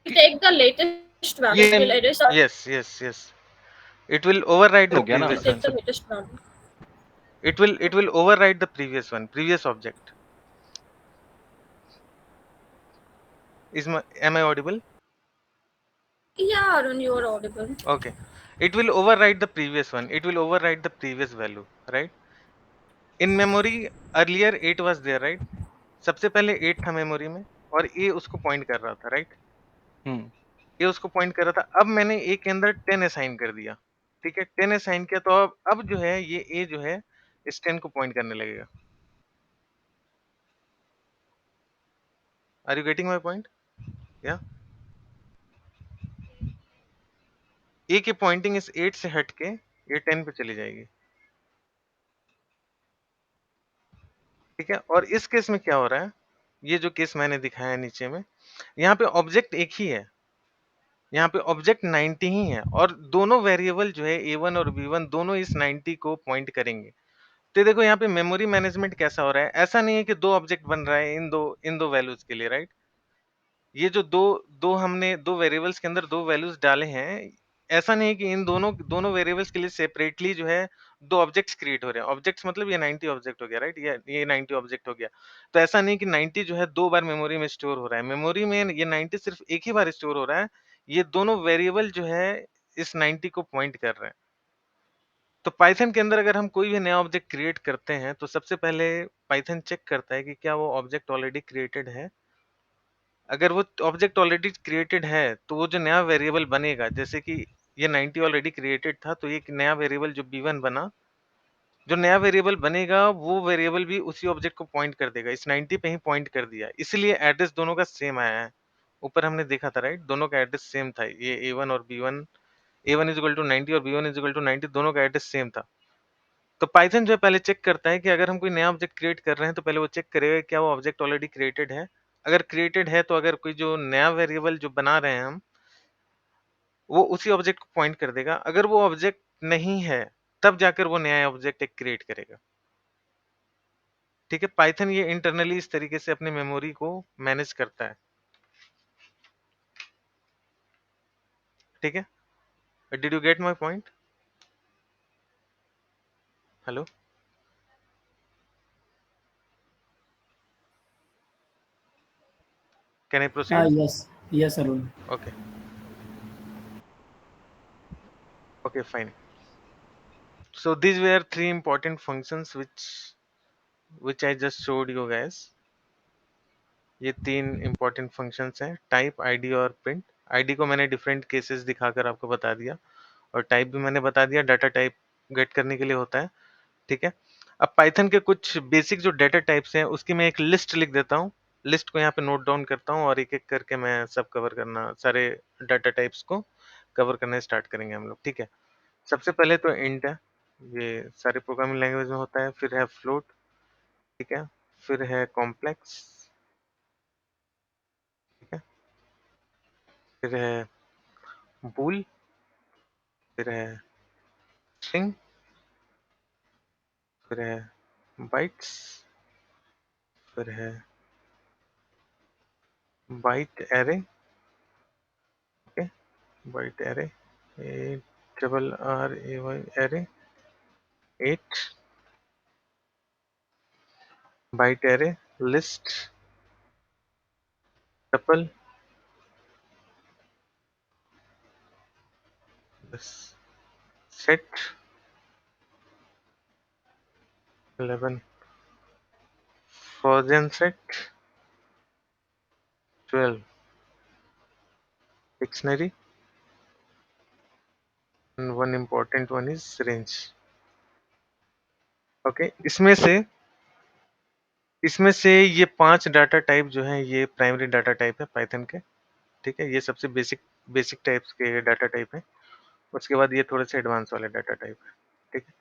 take the latest value. It will erase or yes yes yes, it will overwrite the हो गया ना it will previous take one, the latest value. it will override the previous one, previous object. Am I audible? Yeah, Arun, you are audible. Okay, it will override the previous one, it will override the previous value, right? In memory earlier 8 was there, right? सबसे पहले 8 था memory में और a उसको point कर रहा था, right? हम्म ये उसको पॉइंट कर रहा था, अब मैंने a के अंदर 10 असाइन कर दिया, ठीक है, 10 असाइन किया, तो अब जो है ये a जो है इस 10 को पॉइंट करने लगेगा। Are you getting my point? या a की पॉइंटिंग इस 8 से हट के ये 10 पे चली जाएगी, ठीक है। और इस केस में क्या हो रहा है, ये जो केस मैंने दिखाया नीचे में, यहाँ पे ऑब्जेक्ट एक ही है, यहाँ पे ऑब्जेक्ट 90 ही है, और दोनों वेरिएबल जो है a1 और b1 दोनों इस 90 को पॉइंट करेंगे। तो देखो यहाँ पे मेमोरी मैनेजमेंट कैसा हो रहा है, ऐसा नहीं है कि दो ऑब्जेक्ट बन रहा है इन दो वैल्यूज के लिए, राइट? ये जो दो दो हमने दो वेरिएबल्स के अंदर दो वैल्यूज डाले हैं, ऐसा नहीं है कि इन दोनों दोनों वेरिएबल्स के लिए सेपरेटली जो है दो ऑब्जेक्ट्स क्रिएट हो रहे हैं। ऑब्जेक्ट्स मतलब ये 90 ऑब्जेक्ट हो गया, राइट? ये 90 ऑब्जेक्ट हो गया। तो ऐसा नहीं कि 90 जो है दो बार मेमोरी में स्टोर हो रहा है, मेमोरी में ये 90 सिर्फ एक ही बार स्टोर हो रहा है। ये दोनों वेरिएबल जो है इस 90 को पॉइंट कर रहे हैं। तो पाइथन के अंदर अगर हम कोई भी नया ऑब्जेक्ट क्रिएट करते हैं, तो सबसे पहले पाइथन चेक करता है कि क्या वो ऑब्जेक्ट ऑलरेडी क्रिएटेड है। अगर वो ऑब्जेक्ट ऑलरेडी क्रिएटेड है, तो वो जो नया वेरिएबल बनेगा, जैसे कि ये 90 ऑलरेडी क्रिएटेड था, तो ये नया वेरिएबल जो b1 बना, जो नया वेरिएबल बनेगा वो वेरिएबल भी उसी ऑब्जेक्ट को पॉइंट कर देगा, इस 90 पे ही पॉइंट कर दिया, इसलिए एड्रेस दोनों का सेम आया है। ऊपर हमने देखा था, राइट? दोनों का एड्रेस सेम था, ये a1 और b1, a1 is equal to 90 और b1 इज इक्वल टू 90, दोनों का एड्रेस सेम था। तो पाइथन जो है पहले चेक करता है कि अगर हम कोई नया ऑब्जेक्ट क्रिएट कर रहे हैं, तो पहले वो चेक करेगा क्या वो ऑब्जेक्ट ऑलरेडी क्रिएटेड है। अगर क्रिएटेड है, तो अगर कोई जो नया वेरिएबल जो बना रहे हैं हम, वो उसी ऑब्जेक्ट को पॉइंट कर देगा। अगर वो ऑब्जेक्ट नहीं है, तब जाकर वो नया ऑब्जेक्ट एक क्रिएट करेगा, ठीक है। पाइथन ये इंटरनली इस तरीके से अपनी मेमोरी को मैनेज करता है, ठीक है। Did you get my point? Hello, can I proceed? Yes, Arun. Okay, okay, fine. So these were three important functions which I just showed you guys. ये तीन इंपॉर्टेंट फंक्शंस हैं, टाइप, आईडी और print. ID को मैंने different cases दिखाकर आपको बता दिया, और टाइप भी मैंने बता दिया, डाटा टाइप गेट करने के लिए होता है, ठीक है। अब पाइथन के कुछ बेसिक जो डाटा टाइप्स हैं उसकी मैं एक लिस्ट लिख देता हूँ, लिस्ट को यहाँ पे नोट डाउन करता हूँ, और एक एक करके मैं सब कवर करना, सारे डाटा टाइप्स को कवर करना स्टार्ट करेंगे हम लोग, ठीक है। सबसे पहले तो इंट है, ये सारे प्रोग्रामिंग लैंग्वेज में होता है। फिर है फ्लोट, ठीक है। फिर है कॉम्प्लेक्स, ठीक है। फिर है bool, फिर है string, फिर है bytes, फिर है byte array, okay, byte array, ARRAY array, 8 byte array, list, tuple, this set, 11 Gaussian set, 12 dictionary, and one important one is range. Okay, इसमें से ये 5 डाटा टाइप जो हैं ये प्राइमरी डाटा टाइप है पाइथन के, ठीक है। ये सबसे बेसिक बेसिक टाइप्स के डाटा टाइप हैं। उसके बाद ये थोड़े से एडवांस वाले डाटा टाइप है, ठीक है।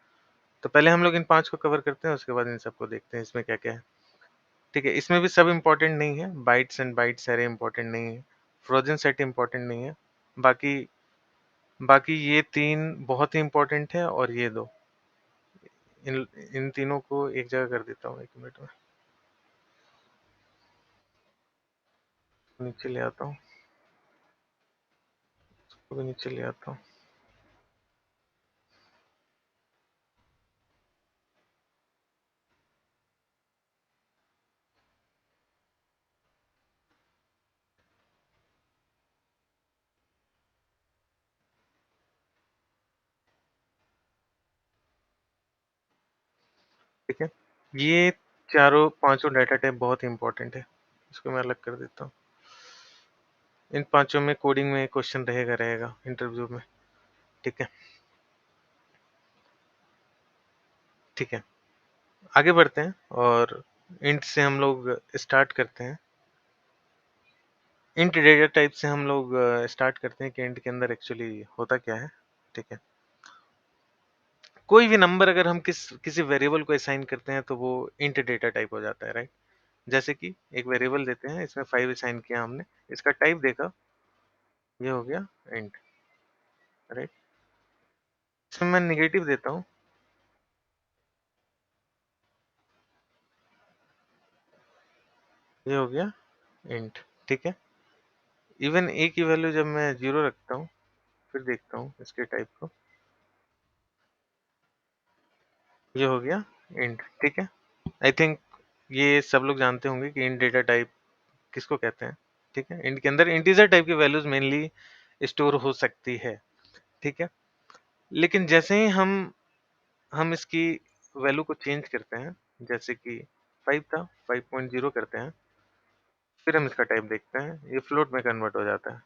तो पहले हम लोग इन 5 को कवर करते हैं, उसके बाद इन सबको देखते हैं इसमें क्या-क्या है, ठीक है। इसमें भी सब इम्पोर्टेंट नहीं है, बाइट्स एंड बाइट्स अरे इम्पोर्टेंट नहीं है, फ्रोजन सेट इम्पोर्टेंट नहीं है। बाकी बाकी ये 3 बहुत ही इम्पोर्टेंट है और ये 2 इन इन तीनों को एक जगह कर देता हूँ 1 मिनट में। नीचे ले आता हूँ, इसको भी नीचे ले आता हूँ। ठीक है, ये चारों पांचों डाटा टाइप बहुत इंपॉर्टेंट है, इसको मैं अलग कर देता हूँ। इन पांचों में कोडिंग में क्वेश्चन रहेगा इंटरव्यू में, ठीक है। ठीक है, आगे बढ़ते हैं और इंट से हम लोग स्टार्ट करते हैं। इंट डेटा टाइप से हम लोग स्टार्ट करते हैं कि इंट के अंदर एक्चुअली होता क्या है, ठीक है। कोई भी नंबर अगर हम किसी वेरिएबल को असाइन करते हैं तो वो इंट डेटा टाइप हो जाता है, राइट। जैसे कि एक वेरिएबल देते हैं, इसमें 5 असाइन किया हमने, इसका टाइप देखा, ये हो गया इंट, राइट। इसमें मैं निगेटिव देता हूँ, ये हो गया इंट, ठीक है। इवन ए की वैल्यू जब मैं 0 रखता हूँ, फिर देखता हूँ इसके टाइप को, ये हो गया इंट, ठीक है। आई थिंक ये सब लोग जानते होंगे कि इंट डेटा टाइप किसको कहते हैं, ठीक है। इंट के अंदर इंटीजर टाइप की वैल्यूज मेनली स्टोर हो सकती है, ठीक है। लेकिन जैसे ही हम इसकी वैल्यू को चेंज करते हैं, जैसे कि 5 था 5.0 करते हैं, फिर हम इसका टाइप देखते हैं, ये फ्लोट में कन्वर्ट हो जाता है,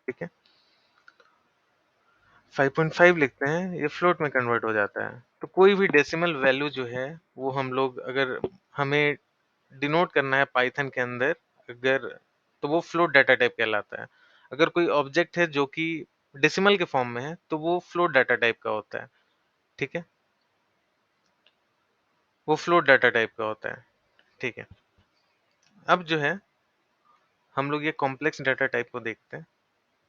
ठीक है। 5.5 लिखते हैं, ये फ्लोट में कन्वर्ट हो जाता है। तो कोई भी डेसिमल वैल्यू जो है वो हम लोग अगर हमें डिनोट करना है पाइथन के अंदर, अगर तो वो फ्लोट डाटा टाइप कहलाता है। अगर कोई ऑब्जेक्ट है जो कि डेसिमल के फॉर्म में है तो वो फ्लोट डाटा टाइप का होता है, ठीक है। वो फ्लोट डाटा टाइप का होता है, ठीक है। अब जो है हम लोग ये कॉम्प्लेक्स डाटा टाइप को देखते हैं।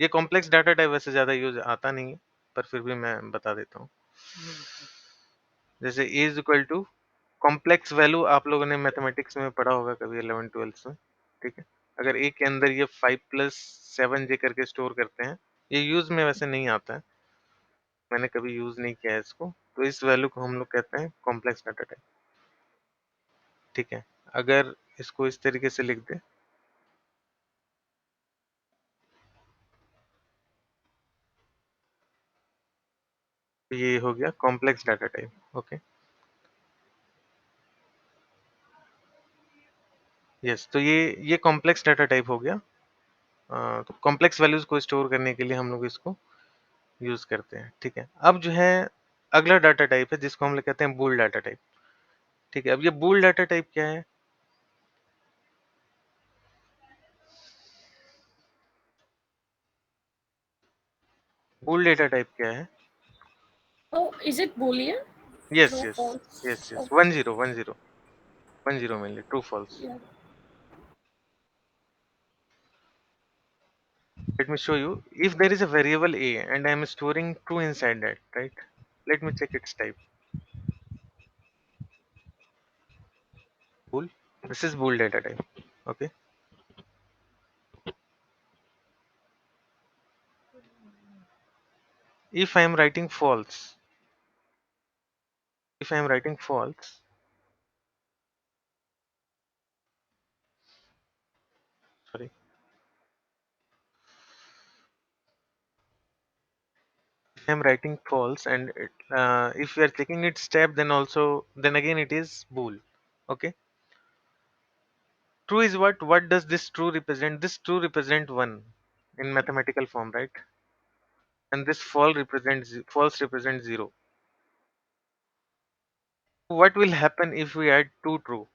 ये कॉम्प्लेक्स डाटा टाइप वैसे ज्यादा यूज आता नहीं है, पर फिर भी मैं बता देता हूँ। जैसे a is equal to complex value, आप लोगों ने मैथमेटिक्स में पढ़ा होगा कभी 11th-12th में, ठीक है। अगर a के अंदर ये 5+7j करके स्टोर करते हैं, ये यूज में वैसे नहीं आता है, मैंने कभी यूज नहीं किया है इसको, तो इस वैल्यू को हम लोग कहते हैं कॉम्प्लेक्स डाटा टाइप, ठीक है। अगर इसको इस तरीके से लिख दे, तो ये हो गया complex data type, okay. Yes, तो ये कॉम्प्लेक्स डाटा टाइप हो गया। तो कॉम्प्लेक्स वैल्यूज को स्टोर करने के लिए हम लोग इसको यूज करते हैं, ठीक है। अब जो है अगला डाटा टाइप है जिसको हम लोग कहते हैं बूल डाटा टाइप, ठीक है। अब ये बूल डाटा टाइप क्या है? बूल डाटा टाइप क्या है? Oh, is it Boolean? Yes True, yes false. Yes yes, Okay. 10 mainly, true false, Yeah. let me show you. If there is a variable a and I am storing true inside that, right? Let me check its type. Bool. This is bool data type. Okay. If I am writing false, if I am writing false, sorry, if I am writing false and if we are checking its type, then also, then again it is bool. Okay. True is what? What does this true represent? This true represent one in mathematical form, right? And this false represents zero. What will happen if we add two true?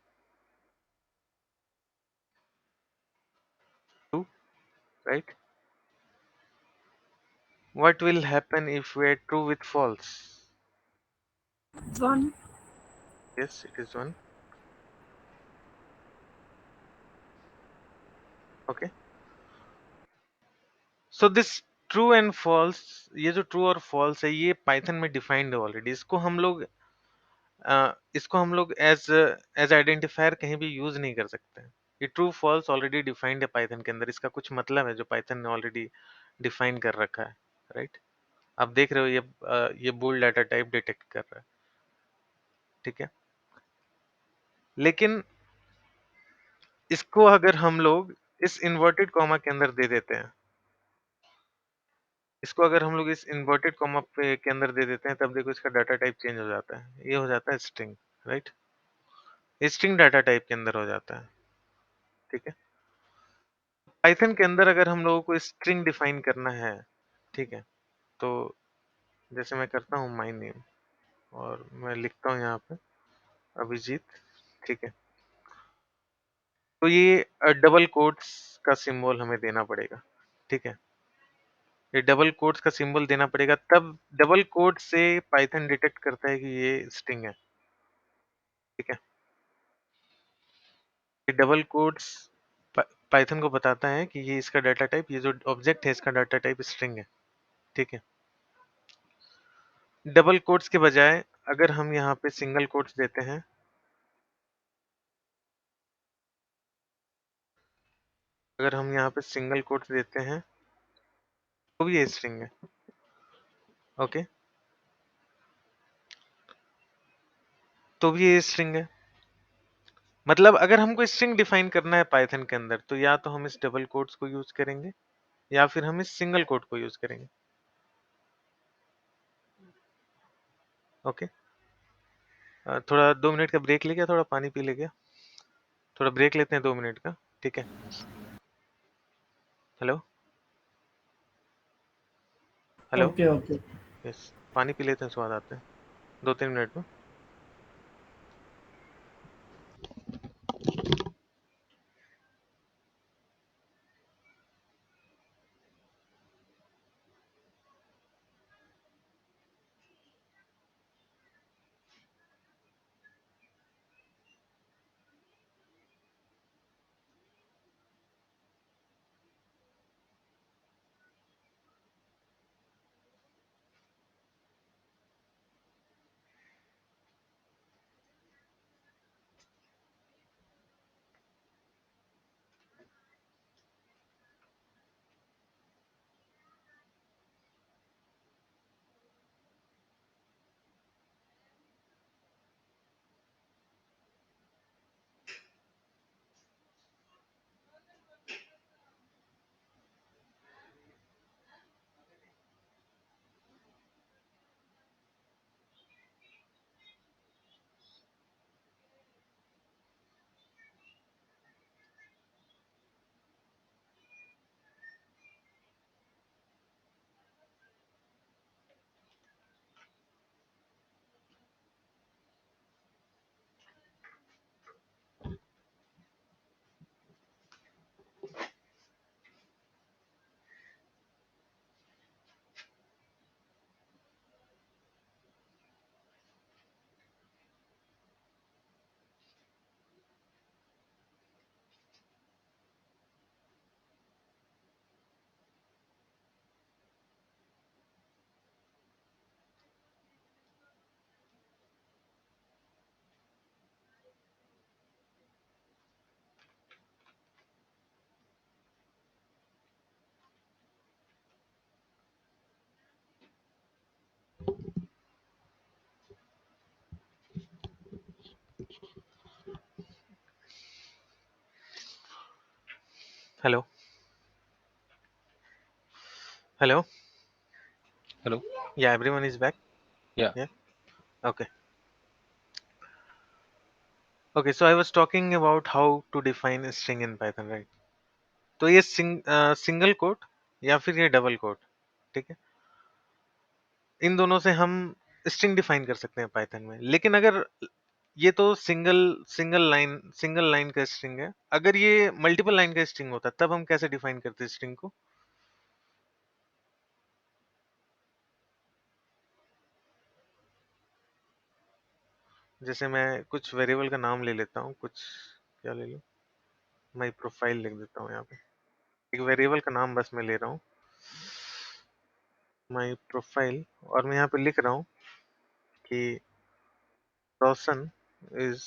True, right? What will happen if we add true with false? One. Yes, it is one. Okay. So this true and false, ये जो true और false है ये Python में defined है already. इसको हम लोग as identifier कहीं भी use नहीं कर सकते हैं. ये true false already defined है Python के अंदर. इसका कुछ मतलब है जो Python ने already define कर रखा है, right? आप देख रहे हो ये bool data type detect कर रहा है, ठीक है? लेकिन इसको अगर हम लोग इस इन्वर्टेड कॉमा के अंदर दे देते हैं, इसको अगर हम लोग इस इन्वर्टेड कॉमा पे के अंदर दे देते हैं, तब देखो इसका डाटा टाइप चेंज हो जाता है. ये हो जाता है string, right? String data type के अंदर हो जाता है, ठीक है? पाइथन के अंदर अगर हम लोगों को स्ट्रिंग डिफाइन करना है, ठीक है, तो जैसे मैं करता हूँ माय नेम और मैं लिखता हूँ यहाँ पे अभिजीत, ठीक है, तो ये डबल कोट्स का सिंबल हमें देना पड़ेगा, ठीक है? ये डबल कोट्स का सिंबल देना पड़ेगा, तब डबल कोट से पाइथन डिटेक्ट करता है कि ये स्ट्रिंग है, ठीक है? ये डबल कोट्स पाइथन को बताता है कि ये इसका डाटा टाइप, ये जो ऑब्जेक्ट है इसका डाटा टाइप स्ट्रिंग है, ठीक है? डबल कोट्स के बजाय अगर हम यहाँ पे सिंगल कोट्स देते हैं, अगर हम यहाँ पे सिंगल कोट्स देते हैं तो भी ये स्ट्रिंग है, ओके? तो भी ये स्ट्रिंग है. मतलब अगर हमको स्ट्रिंग डिफाइन करना है पाइथन के अंदर, तो या तो हम इस डबल कोट्स को यूज करेंगे या फिर हम इस सिंगल कोट को यूज करेंगे, ओके? थोड़ा 2 मिनट का ब्रेक ले गया, थोड़ा पानी पी ले गया, थोड़ा ब्रेक लेते हैं 2 मिनट का, ठीक है? Hello, hello, Okay, okay. Yes, पानी पी लेते हैं, स्वाद आते हैं 2-3 मिनट में. Hello hello Hello. Yeah everyone is back Yeah. Yeah okay okay so I was talking about how to define string in Python right तो ये सिंगल कोट या फिर ये डबल कोट ठीक है इन दोनों से हम स्ट्रिंग डिफाइन कर सकते हैं पाइथन में लेकिन अगर ये तो सिंगल लाइन का स्ट्रिंग है अगर ये मल्टीपल लाइन का स्ट्रिंग होता तब हम कैसे डिफाइन करते स्ट्रिंग को जैसे मैं कुछ वेरिएबल का नाम ले लेता हूँ कुछ क्या ले लूँ माई प्रोफाइल लिख देता हूँ यहाँ पे एक वेरिएबल का नाम बस मैं ले रहा हूँ माई प्रोफाइल और मैं यहाँ पे लिख रहा हूँ कि रोशन इज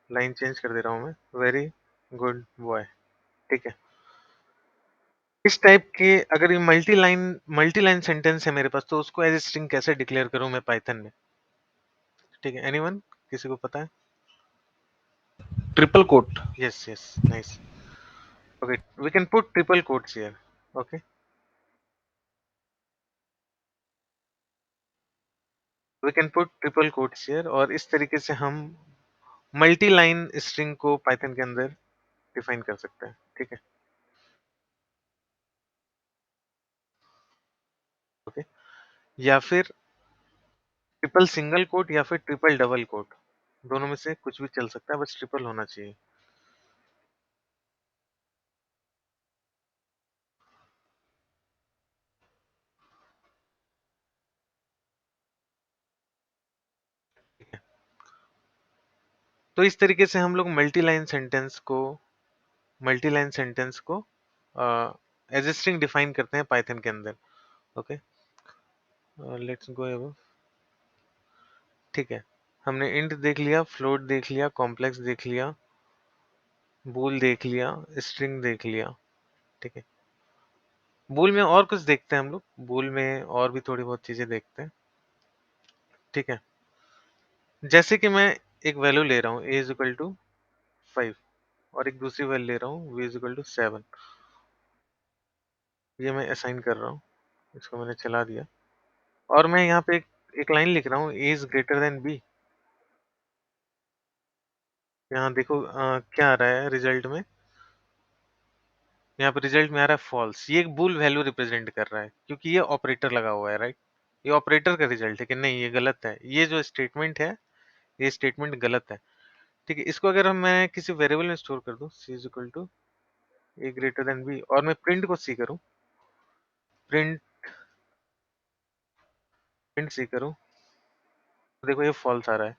लाइन चेंज कर दे रहा हूँ मैं वेरी गुड बॉय ठीक है इस टाइप के अगर ये मल्टी लाइन सेंटेंस है मेरे पास तो उसको एज स्ट्रिंग कैसे डिक्लेयर करूँ मैं पाइथन में ठीक है एनीवन किसी को पता है Triple quote. Yes yes nice okay we can put triple quotes here okay we can put triple quotes here और इस तरीके से हम मल्टी लाइन स्ट्रिंग को पाइथन के अंदर डिफाइन कर सकते हैं ठीक है ओके या फिर ट्रिपल सिंगल कोट या फिर ट्रिपल डबल कोट दोनों में से कुछ भी चल सकता है बस ट्रिपल होना चाहिए ठीक है तो इस तरीके से हम लोग मल्टी लाइन सेंटेंस को एज ए स्ट्रिंग डिफाइन करते हैं पाइथन के अंदर ओके लेट्स गो अब ठीक है हमने इंट देख लिया फ्लोट देख लिया कॉम्प्लेक्स देख लिया बूल देख लिया स्ट्रिंग देख लिया ठीक है बूल में और कुछ देखते हैं हम लोग बूल में और भी थोड़ी बहुत चीजें देखते हैं ठीक है जैसे कि मैं एक वैल्यू ले रहा हूँ a इज इक्वल टू 5 और एक दूसरी वैल्यू ले रहा हूँ v इज इक्वल टू 7 ये मैं असाइन कर रहा हूँ इसको मैंने चला दिया और मैं यहाँ पे एक लाइन लिख रहा हूँ a is greater than b यहाँ देखो क्या आ रहा है रिजल्ट में यहाँ पे रिजल्ट में आ रहा है फॉल्स ये एक बूल वैल्यू रिप्रेजेंट कर रहा है क्योंकि ये ऑपरेटर लगा हुआ है राइट ये ऑपरेटर का रिजल्ट है कि नहीं ये गलत है ये जो स्टेटमेंट है ये स्टेटमेंट गलत है ठीक है इसको अगर मैं किसी वेरिएबल में स्टोर कर दूं c is equal to a greater than b और मैं प्रिंट को सी करूं प्रिंट प्रिंट सी करूं तो देखो ये फॉल्स आ रहा है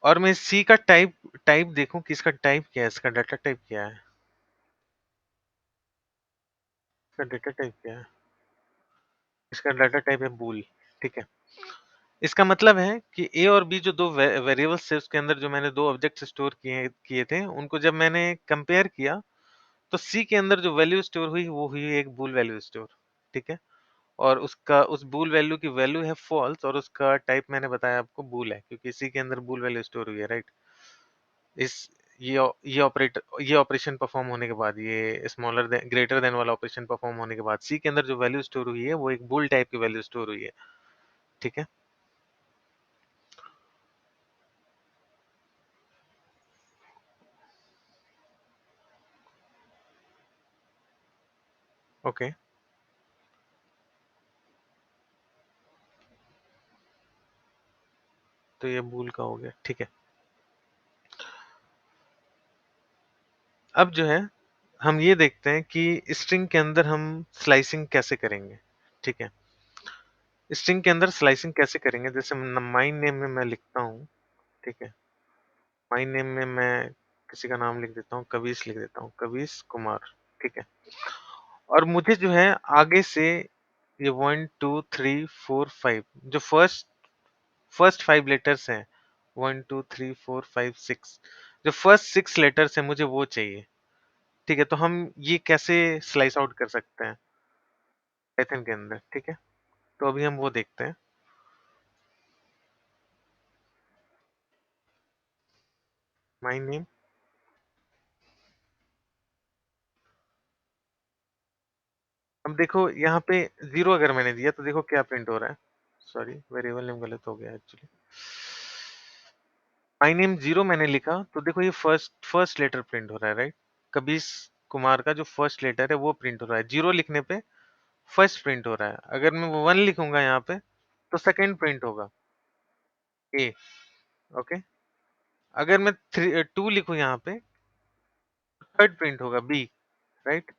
और मैं सी का टाइप टाइप देखूं कि इसका टाइप क्या है इसका डाटा टाइप क्या है इसका डाटा टाइप क्या है इसका डाटा टाइप है बूल ठीक है इसका मतलब है कि ए और बी जो दो वेरिएबल्स थे उसके अंदर जो मैंने दो ऑब्जेक्ट स्टोर किए किए थे उनको जब मैंने कंपेयर किया तो सी के अंदर जो वैल्यू स्टोर हुई वो हुई एक बूल वैल्यू स्टोर ठीक है और उसका उस बूल वैल्यू की वैल्यू है फॉल्स और उसका टाइप मैंने बताया आपको बूल है क्योंकि सी के अंदर बूल वैल्यू स्टोर हुई है राइट इस ये ऑपरेशन परफॉर्म होने के बाद ये स्मॉलर देन ग्रेटर देन वाला ऑपरेशन परफॉर्म होने के बाद सी के अंदर जो वैल्यू स्टोर हुई है वो एक बूल टाइप की वैल्यू स्टोर हुई है ठीक है ओके तो ये बूल का हो गया ठीक है अब जो है हम ये देखते हैं कि स्ट्रिंग के अंदर हम स्लाइसिंग कैसे करेंगे ठीक है स्ट्रिंग के अंदर स्लाइसिंग कैसे करेंगे जैसे माई नेम में मैं लिखता हूँ ठीक है माई नेम में मैं किसी का नाम लिख देता हूँ कविश लिख देता हूँ कविश कुमार ठीक है और मुझे जो है आगे से ये 1 2 3 4 5 जो फर्स्ट 5 लेटर्स हैं 1 2 3 4 5 6 जो फर्स्ट 6 लेटर्स हैं मुझे वो चाहिए ठीक है तो हम ये कैसे स्लाइस आउट कर सकते हैं पाइथन के अंदर ठीक है तो अभी हम वो देखते हैं माय नेम अब देखो यहाँ पे 0 अगर मैंने दिया तो देखो क्या प्रिंट हो रहा है। सॉरी, वेरिएबल नेम गलत हो गया एक्चुअली। माय नेम 0 मैंने लिखा तो देखो ये फर्स्ट लेटर प्रिंट हो रहा है, राइट। कबीर कुमार का जो फर्स्ट लेटर है वो प्रिंट हो रहा है। 0 लिखने पे फर्स्ट प्रिंट हो रहा है। अगर मैं 1 लिखूंगा यहाँ पे तो सेकंड प्रिंट होगा, ए। ओके, अगर मैं 2 लिखूं यहाँ पे थर्ड प्रिंट होगा, बी, राइट।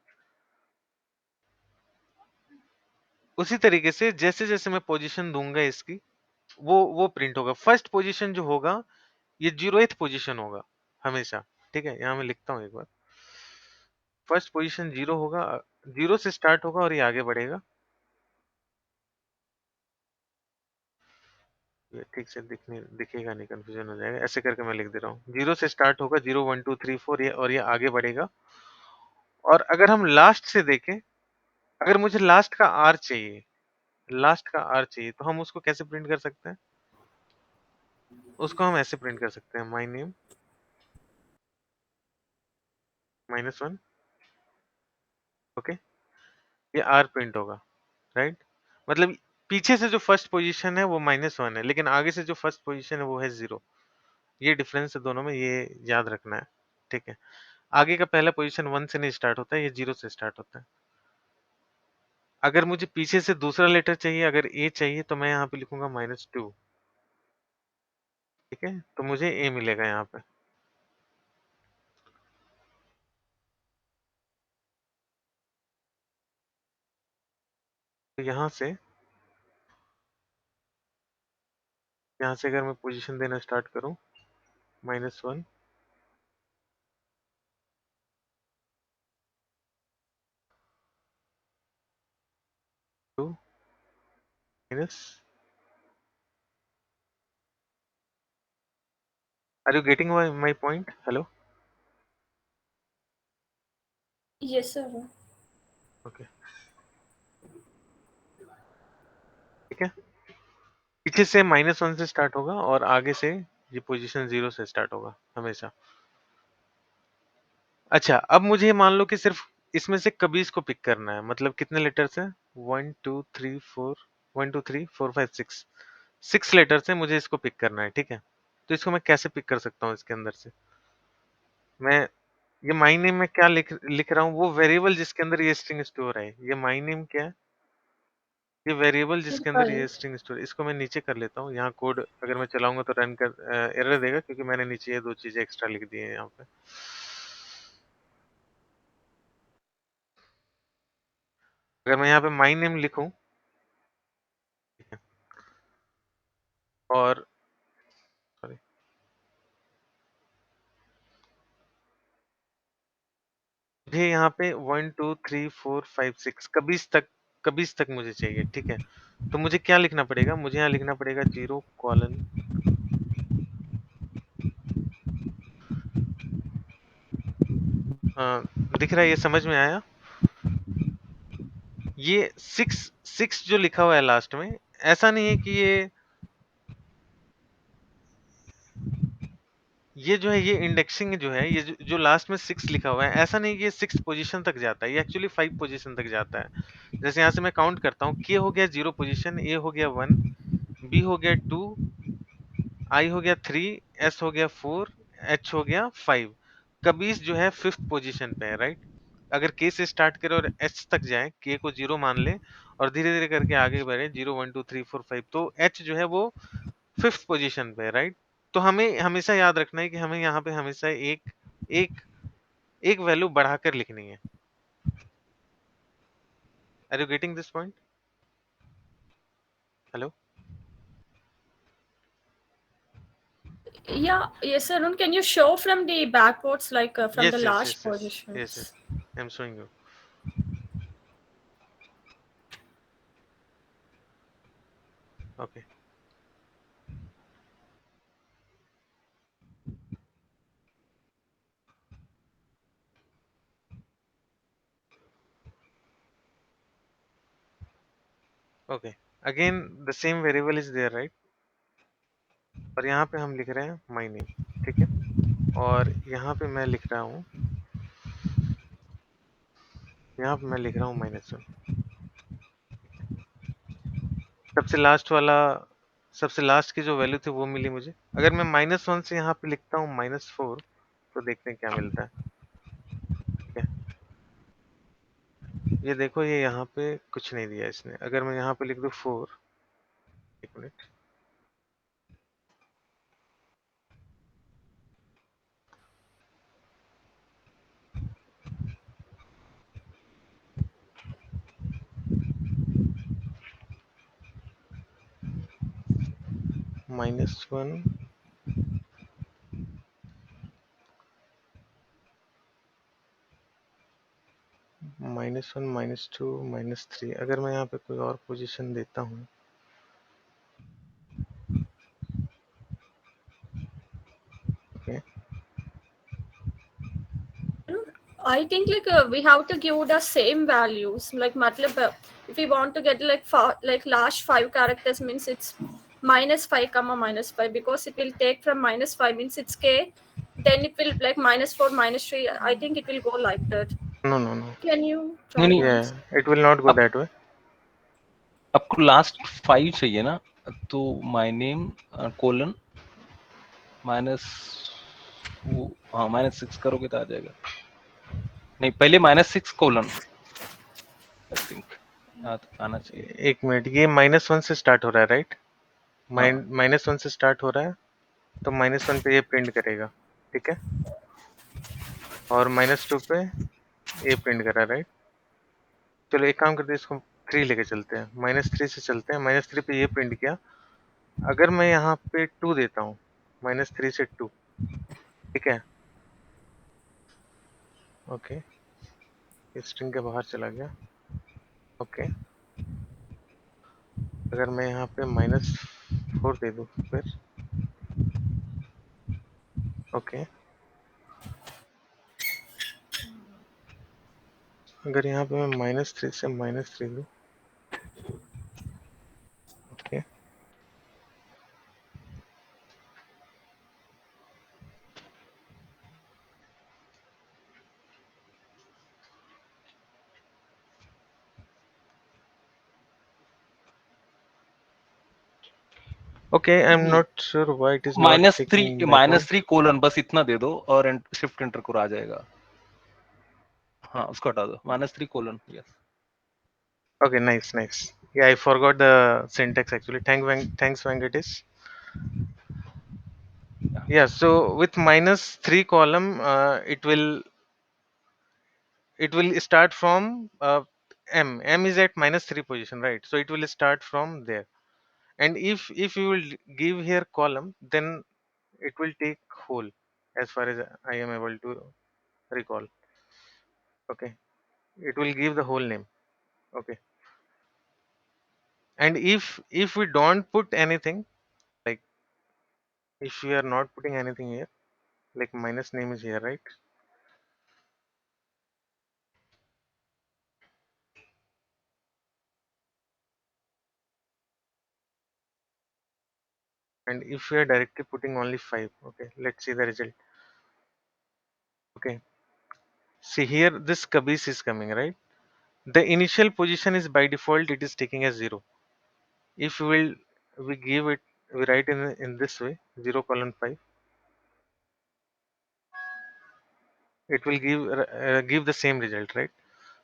उसी तरीके से जैसे जैसे मैं पोजीशन दूंगा इसकी वो प्रिंट होगा। फर्स्ट पोजीशन जो होगा ये 0th पोजीशन होगा हमेशा, ठीक है। यहाँ मैं लिखता हूँ एक बार, फर्स्ट पोजीशन 0 होगा, 0 से स्टार्ट होगा और ये आगे बढ़ेगा। ये ठीक से दिखेगा नहीं, कंफ्यूजन हो जाएगा। ऐसे करके मैं लिख दे रहा हूँ, 0 से स्टार्ट होगा, 0 1 2 3 4 ये, और ये आगे बढ़ेगा। और अगर हम लास्ट से देखें, अगर मुझे लास्ट का आर चाहिए, लास्ट का आर चाहिए, तो हम उसको कैसे प्रिंट कर सकते हैं? उसको हम ऐसे प्रिंट कर सकते हैं, माय नेम -1। ओके, ये आर प्रिंट होगा, राइट। मतलब पीछे से जो फर्स्ट पोजीशन है वो -1 है, लेकिन आगे से जो फर्स्ट पोजीशन है वो है 0। ये डिफरेंस है दोनों में, ये याद रखना है, ठीक है। आगे का पहला पोजीशन 1 से नहीं स्टार्ट होता है, ये 0 से स्टार्ट होता है। अगर मुझे पीछे से दूसरा लेटर चाहिए, अगर ए चाहिए, तो मैं यहाँ पे लिखूंगा -2, ठीक है। तो मुझे ए मिलेगा यहाँ पे। तो यहाँ से अगर मैं पोजीशन देना स्टार्ट करूँ, -1, 2, minus. Are you getting my point? Hello, Yes, sir. Okay, ठीक है। पीछे से -1 से स्टार्ट होगा और आगे से ये पोजीशन 0 से स्टार्ट होगा हमेशा। अच्छा, अब मुझे मान लो कि सिर्फ इसमें से कबीज को पिक करना है। मतलब कितने लेटर्स हैं? 1 2 3 4, 1 2 3 4 5 6, 6 लेटर्स हैं, मुझे इसको पिक करना है, ठीक है। तो इसको मैं कैसे पिक कर सकता हूँ इसके अंदर से? मैं ये माय नेम में क्या लिख रहा हूँ, वो वेरिएबल जिसके अंदर ये स्ट्रिंग स्टोर है। ये माय नेम क्या है? ये वेरिएबल जिसके अंदर Sorry. ये स्ट्रिंग स्टोर है। इसको मैं नीचे कर लेता हूँ। यहाँ कोड अगर मैं चलाऊंगा तो रन कर एरर देगा, क्योंकि मैंने नीचे ये 2 चीजें एक्स्ट्रा लिख दी है यहाँ पे। अगर मैं यहाँ पे माय नेम लिखूं, ठीक है, और सॉरी, मुझे यहाँ पे 1 2 3 4 5 6 कबीज तक मुझे चाहिए, ठीक है। तो मुझे क्या लिखना पड़ेगा? मुझे यहाँ लिखना पड़ेगा 0 कॉलन, दिख रहा है? ये समझ में आया? ये 6 जो लिखा हुआ है लास्ट में, ऐसा नहीं है कि ये जो है, ये इंडेक्सिंग जो है, ये जो लास्ट में 6 लिखा हुआ है, ऐसा नहीं कि ये 6 पोजीशन तक जाता है। ये एक्चुअली 5 पोजीशन तक जाता है। जैसे यहाँ से मैं काउंट करता हूँ, के हो गया 0 पोजीशन, ए हो गया 1, बी हो गया 2, आई हो गया 3, एस हो गया 4, एच हो गया 5। कबीस जो है 5th पोजीशन पे है, राइट। अगर के से स्टार्ट करे और एच तक जाए, के को 0 मान ले और धीरे धीरे करके आगे बढ़े 0 1 2 3 4 5, तो एच जो है वो 5th पोजीशन पे है, राइट। तो हमें हमेशा याद रखना है कि हमें यहाँ पे हमेशा एक एक एक वैल्यू बढ़ाकर लिखनी है। Are you getting this point? Hello? Yeah, yes, Arun. Can you show from the backwards, like from the yes yes last yes yes yes positions? Yes, I am showing you. Okay, okay, again the same variable is there, right. और यहाँ पे हम लिख रहे हैं my name, ठीक है। और यहाँ पे मैं लिख रहा हूँ, यहाँ पे मैं लिख रहा हूँ -1। सबसे लास्ट वाला, सबसे लास्ट की जो वैल्यू थी वो मिली मुझे। अगर मैं -1 से यहाँ पे लिखता हूँ -4, तो देखते हैं क्या मिलता है। ठीक है, ये देखो, ये यहाँ पे कुछ नहीं दिया इसने। अगर मैं यहाँ पे लिख दूँ 4, एक मिनट, -1, -1, -2, -3, अगर मैं यहाँ पे कोई और पोजीशन देता हूँ, okay, I think like we have to give the same values. Like matlab, if we want to get like last 5 characters means it's -5 comma -5, because it will take from -5 means it's k, then it will like -4 -3. I think it will go like that. No no no, Can you नहीं try नहीं, once? It will not go अब that वे। आपको last 5 चाहिए ना, तो my name colon minus, हाँ -6 करोगे तो आ जाएगा। नहीं, पहले -6 कोलन, आई थिंक आना चाहिए। एक मिनट, ये -1 से स्टार्ट हो रहा है, राइट? हाँ -1 से स्टार्ट हो रहा है, तो -1 पे ये प्रिंट करेगा, ठीक है, और -2 पे ये प्रिंट करा, राइट? चलो एक काम करते हैं, इसको 3 लेके चलते हैं, -3 से चलते हैं। -3 पे ये प्रिंट किया। अगर मैं यहाँ पे 2 देता हूँ, -3 से 2, ठीक है, ओके, स्ट्रिंग के बाहर चला गया, ओके। अगर मैं यहाँ पे -4 दे दूँ फिर, ओके, अगर यहाँ पे मैं -3 से -3 दूँ, okay, okay, I am not sure why it is not taking that one. -3 colon, बस इतना दे दो और शिफ्ट एंटर करो, आ जाएगा। हाँ, उसको हटा दो, -3 colon, yes. Okay, nice, nice. Yeah, I forgot the syntax actually. Thanks, Venkatesh. Yeah, so with -3 column, it will start from m. M is at -3 position, right? So it will start from there. And if you will give here column, then it will take whole, as far as I am able to recall. Okay, it will give the whole name. Okay, and if we don't put anything, like if we are not putting anything here, like minus name is here, right? And if we are directly putting only 5, okay, let's see the result. Okay, see here, this kabis is coming, right? The initial position is by default, it is taking as 0. If we give it, we write in this way, 0 colon 5, it will give the same result, right?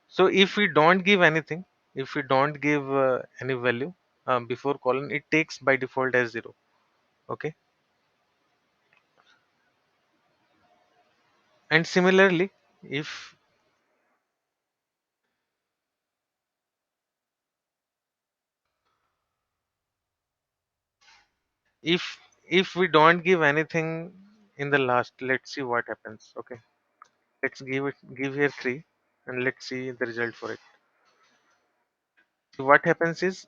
So if we don't give anything, if we don't give any value before colon, it takes by default as 0. Okay, and similarly, if if if we don't give anything in the last, let's see what happens. Okay, let's give here 3, and let's see the result for it. So what happens is,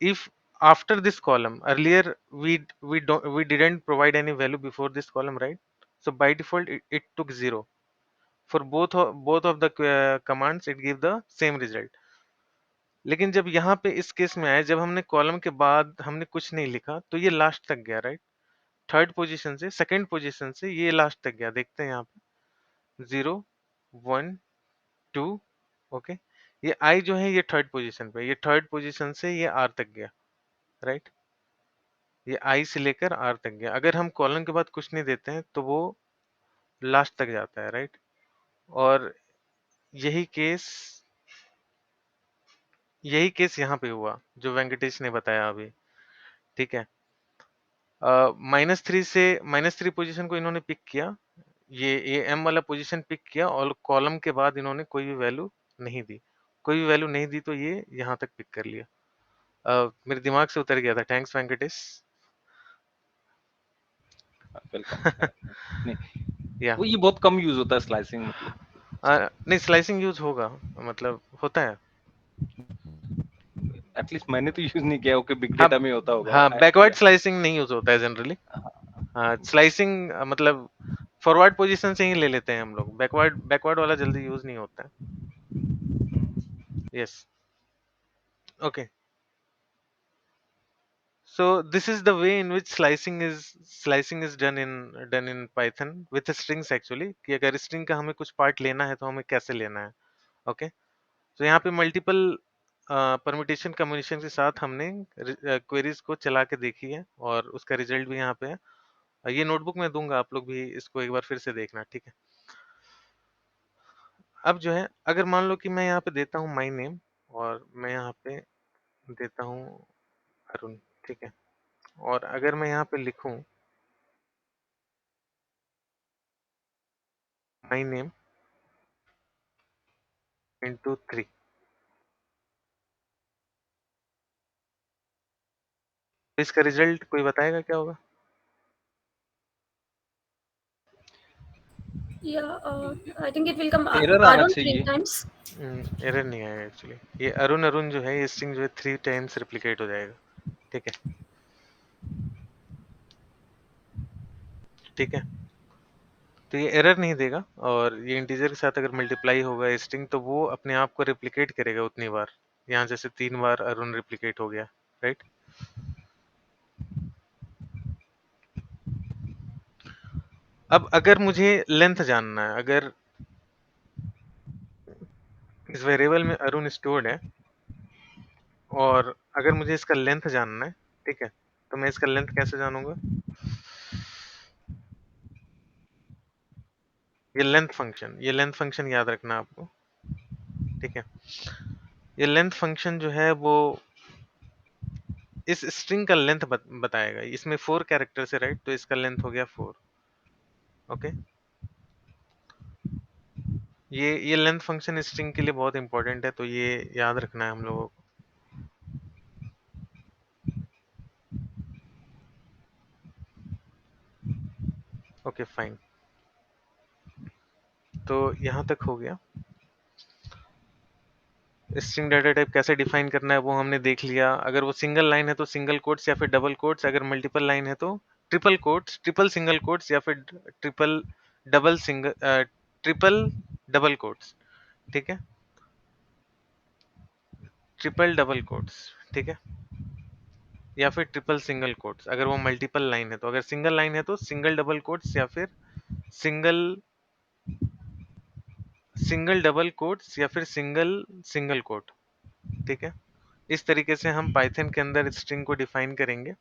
if after this column, earlier we didn't provide any value before this column, right? So by default it took 0 for both of the commands, it gave the same result. लेकिन जब यहाँ पे इस case में आया, जब हमने column के बाद हमने कुछ नहीं लिखा, तो ये लास्ट तक गया, राइट? थर्ड पोजीशन से सेकंड पोजीशन से ये लास्ट तक गया। देखते हैं यहाँ पे 0 1 2, ओके, ये आई जो है ये थर्ड पोजीशन पे, ये थर्ड पोजीशन से ये आर तक गया। राइट। ये आई से लेकर आर तक गया। अगर हम कॉलन के बाद कुछ नहीं देते हैं तो वो लास्ट तक जाता है, राइट। और यही केस यही केस यहाँ पे हुआ जो वेंकटेश ने बताया अभी, ठीक है। -3 पोजीशन को इन्होंने पिक किया, ये एम वाला पोजीशन पिक किया और कॉलम के बाद इन्होंने कोई भी वैल्यू नहीं दी। कोई भी वैल्यू नहीं दी तो ये यहाँ तक पिक कर लिया। मेरे दिमाग से उतर गया था, थैंक्स वेंकटेश। वेलकम। नहीं, या वो ये बहुत कम यूज होता है स्लाइसिंग, मतलब नहीं, स्लाइसिंग यूज होगा, मतलब होता है। एटलीस्ट मैंने तो यूज नहीं किया। ओके, बिग हाँ, डेटा में होता होगा। हाँ, बैकवर्ड स्लाइसिंग नहीं यूज होता है जनरली। हाँ, स्लाइसिंग मतलब फॉरवर्ड पोजीशन से ही ले लेते हैं हम लोग, बैकवर्ड बैकवर्ड वाला जल्दी यूज नहीं होता है। Yes, okay. So this is the way in which slicing is done in Python with strings actually, कि अगर string का हमें कुछ पार्ट लेना है तो हमें कैसे लेना है। ओके, तो यहाँ पे मल्टीपल परम्यूटेशन कम्बिनेशन के साथ हमने क्वेरीज को चला के देखी है और उसका रिजल्ट भी यहाँ पे है। ये नोटबुक में दूंगा, आप लोग भी इसको एक बार फिर से देखना, ठीक है। अब जो है, अगर मान लो कि मैं यहाँ पे देता हूँ माई नेम और मैं यहाँ पे देता हूँ अरुण, ठीक है। और अगर मैं यहाँ पे लिखूं माई नेम इंटू 3, तो इसका रिजल्ट कोई बताएगा क्या होगा? Yeah, I think it will come error आना Arun three चाहिए। times. एरर नहीं आएगा एक्चुअली। ये अरुण अरुण जो है, ये स्ट्रिंग जो है 3 टाइम्स रिप्लिकेट हो जाएगा, ठीक है। ठीक है, तो ये एरर नहीं देगा और ये इंटीजर के साथ अगर मल्टीप्लाई होगा स्ट्रिंग तो वो अपने आप को रिप्लिकेट करेगा उतनी बार। यहाँ जैसे 3 बार अरुण रिप्लिकेट हो गया, राइट। अब अगर मुझे लेंथ जानना है, अगर इस वेरिएबल में अरुण स्टोर्ड है और अगर मुझे इसका लेंथ जानना है, ठीक है, तो मैं इसका लेंथ कैसे जानूंगा? ये लेंथ फंक्शन याद रखना आपको, ठीक है। ये लेंथ फंक्शन जो है वो इस स्ट्रिंग का लेंथ बताएगा। इसमें 4 कैरेक्टर्स है, राइट, तो इसका लेंथ हो गया 4। ओके, ये लेंथ फंक्शन स्ट्रिंग के लिए बहुत इंपॉर्टेंट है, तो ये याद रखना है हम लोगों को। ओके फाइन, तो यहाँ तक हो गया। स्ट्रिंग डाटा टाइप कैसे डिफाइन करना है वो हमने देख लिया। अगर वो सिंगल लाइन है तो सिंगल कोट्स या फिर डबल कोट्स, अगर मल्टीपल लाइन है तो triple quotes, triple single quotes या फिर triple double single triple double quotes, ठीक है, ट्रिपल डबल कोट्स, ठीक है, या फिर ट्रिपल सिंगल कोट्स अगर वो मल्टीपल लाइन है। तो अगर सिंगल लाइन है तो सिंगल डबल कोट्स या फिर सिंगल सिंगल डबल कोट्स या फिर सिंगल सिंगल कोट, ठीक है। इस तरीके से हम पाइथन के अंदर स्ट्रिंग को डिफाइन करेंगे।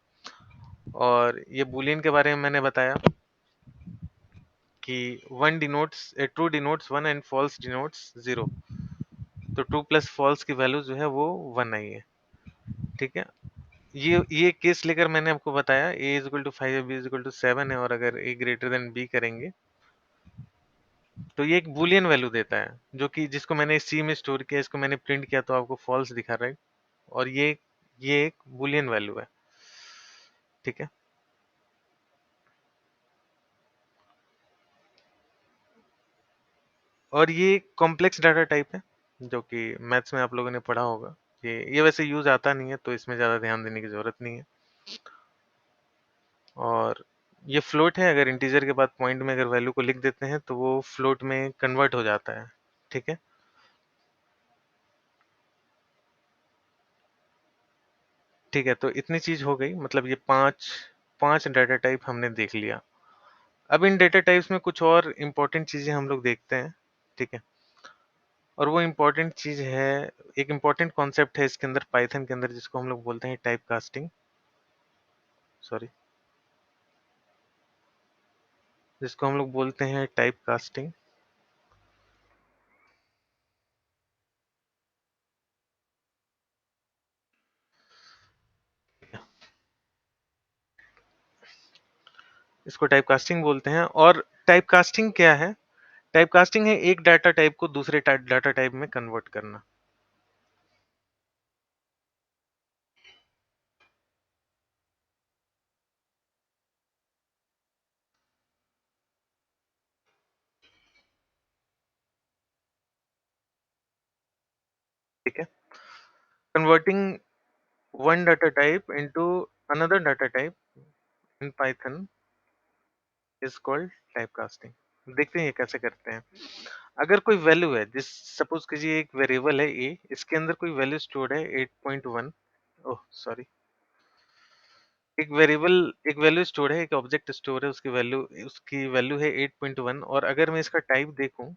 और ये बूलियन के बारे में मैंने बताया कि one denotes true denotes 1 and false denotes 0। तो ट्रू प्लस फॉल्स की वैल्यू जो है वो 1 आई है, ठीक है। ये केस लेकर मैंने आपको बताया a इज इक्वल टू 5 है, b इज इक्वल टू 7 है और अगर a ग्रेटर देन b करेंगे तो ये एक बूलियन वैल्यू देता है, जो कि जिसको मैंने सी में स्टोर किया, इसको मैंने प्रिंट किया तो आपको फॉल्स दिखा रहा है। और ये एक बूलियन वैल्यू है, ठीक है। और ये कॉम्प्लेक्स डाटा टाइप है जो कि मैथ्स में आप लोगों ने पढ़ा होगा। ये वैसे यूज आता नहीं है तो इसमें ज़्यादा ध्यान देने की ज़रूरत नहीं है। और ये फ्लोट है, अगर इंटीजर के बाद पॉइंट में अगर वैल्यू को लिख देते हैं तो वो फ्लोट में कन्वर्ट हो जाता है, ठीक है। ठीक है, तो इतनी चीज हो गई, मतलब ये पांच पांच डाटा टाइप हमने देख लिया। अब इन डेटा टाइप्स में कुछ और इम्पोर्टेंट चीजें हम लोग देखते हैं, ठीक है। और वो इम्पोर्टेंट चीज है, एक इम्पोर्टेंट कॉन्सेप्ट है इसके अंदर, पाइथन के अंदर, जिसको हम लोग बोलते हैं टाइप कास्टिंग, सॉरी, जिसको हम लोग बोलते हैं टाइप कास्टिंग। इसको टाइप कास्टिंग बोलते हैं। और टाइप कास्टिंग क्या है? टाइप कास्टिंग है एक डाटा टाइप को दूसरे डाटा टाइप में कन्वर्ट करना। ठीक है, converting one data type into another data type in Python is called typecasting। देखते हैं ये कैसे करते हैं। अगर कोई वैल्यू है, जिस सपोज कीजिए एक वेरिएबल है a, इसके अंदर कोई वैल्यू स्टोर्ड है 8.1, ओह सॉरी, एक वैल्यू स्टोर है, एक ऑब्जेक्ट स्टोर है, उसकी वैल्यू है 8.1, और अगर मैं इसका टाइप देखूं,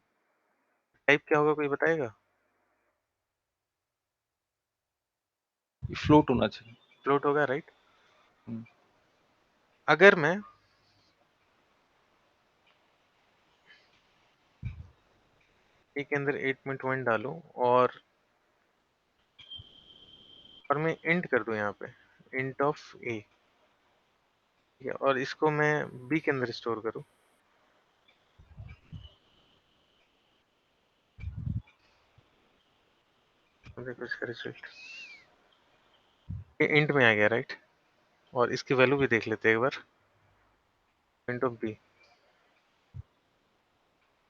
टाइप क्या होगा, कोई बताएगा? फ्लोट होना चाहिए। फ्लोट होगा, राइट। हम्म, अगर मैं a के अंदर 8.1 डालूं और मैं इंट कर दूं यहाँ पे, इंट ऑफ a, ठीक है, और इसको मैं b के अंदर स्टोर करूं, तो देखो इसका रिजल्ट ये इंट में आ गया, राइट। और इसकी वैल्यू भी देख लेते हैं एक बार, प्रिंट ऑफ बी।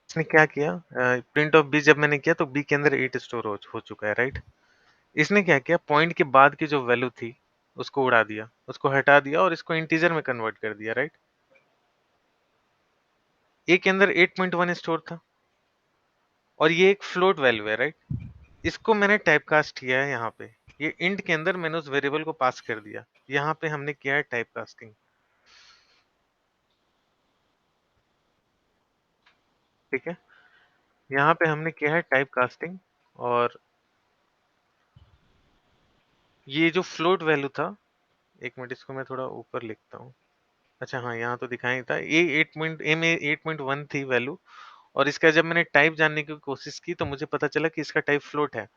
इसने क्या किया, प्रिंट ऑफ बी जब मैंने किया तो बी के अंदर 8 स्टोर हो चुका है, राइट। इसने क्या किया, पॉइंट के बाद की जो वैल्यू थी उसको उड़ा दिया, उसको हटा दिया और इसको इंटीजर में कन्वर्ट कर दिया, राइट। ए के अंदर 8.1 स्टोर था और ये एक फ्लोट वैल्यू है, राइट। इसको मैंने टाइपकास्ट किया है यहाँ पे, ये इंट के अंदर मैंने उस वेरिएबल को पास कर दिया, यहाँ पे हमने किया है टाइपकास्टिंग, ठीक है। यहाँ पे हमने किया है टाइपकास्टिंग। और ये जो फ्लोट वैल्यू था, एक मिनट इसको मैं थोड़ा ऊपर लिखता हूँ। अच्छा हाँ, यहाँ तो दिखाई नहीं था, ये 8.1 थी वैल्यू, और इसका जब मैंने टाइप जानने की कोशिश की तो मुझे पता चला कि इसका टाइप फ्लोट है।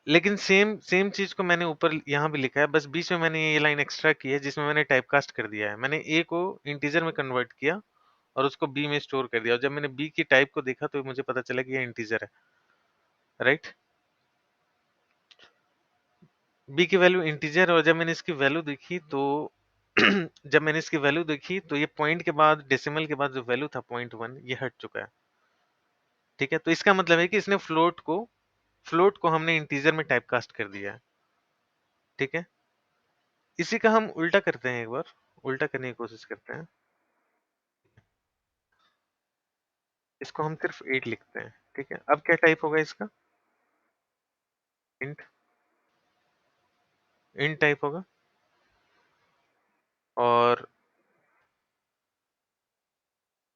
लेकिन सेम सेम चीज को मैंने ऊपर यहाँ भी लिखा है, बस बीच में मैंने ये लाइन एक्स्ट्रा की है जिसमें मैंने टाइपकास्ट कर दिया है। मैंने ए को इंटीजर में कन्वर्ट किया और उसको बी में स्टोर कर दिया, और जब मैंने बी की टाइप को देखा तो मुझे पता चला कि ये इंटीजर है, राइट। बी की वैल्यू इंटीजर, और जब मैंने इसकी वैल्यू देखी तो ये पॉइंट के बाद, डेसिमल के बाद जो वैल्यू था 0.1, ये हट चुका है, ठीक है। तो इसका मतलब है कि इसने फ्लोट को हमने इंटीजर में टाइपकास्ट कर दिया है, ठीक है। इसी का हम उल्टा करते हैं, एक बार उल्टा करने की कोशिश करते हैं। इसको हम सिर्फ 8 लिखते हैं, ठीक है। अब क्या टाइप होगा इसका, इंट, इंट टाइप होगा। और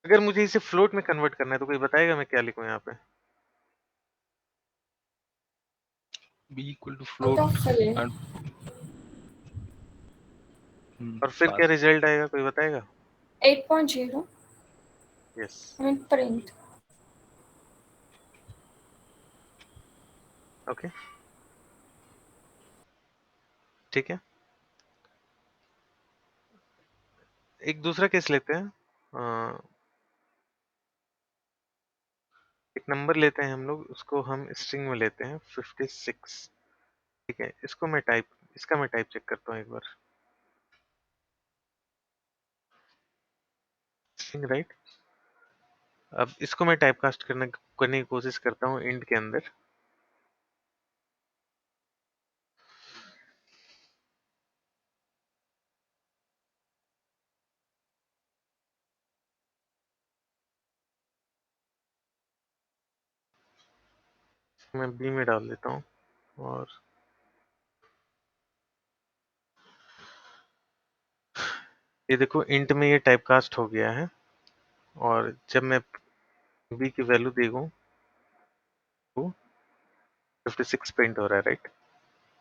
अगर मुझे इसे फ्लोट में कन्वर्ट करना है तो कोई बताएगा मैं क्या लिखूं यहाँ पे? B equal to Out of float fill. And और फिर क्या पास। रिजल्ट आएगा, कोई बताएगा? 8.0. Yes, I mean print. Okay, ठीक है। एक दूसरा केस लेते हैं, एक नंबर लेते हैं हम लोग, उसको हम स्ट्रिंग में लेते हैं 56, ठीक है। इसका मैं टाइप चेक करता हूँ एक बार, स्ट्रिंग, राइट। अब इसको मैं टाइपकास्ट करने की कोशिश करता हूँ इंट के अंदर, मैं बी में डाल देता हूँ, और ये देखो इंट में ये टाइपकास्ट हो गया है। और जब मैं बी की वैल्यू देखूं तो 56 प्रिंट हो रहा है, राइट।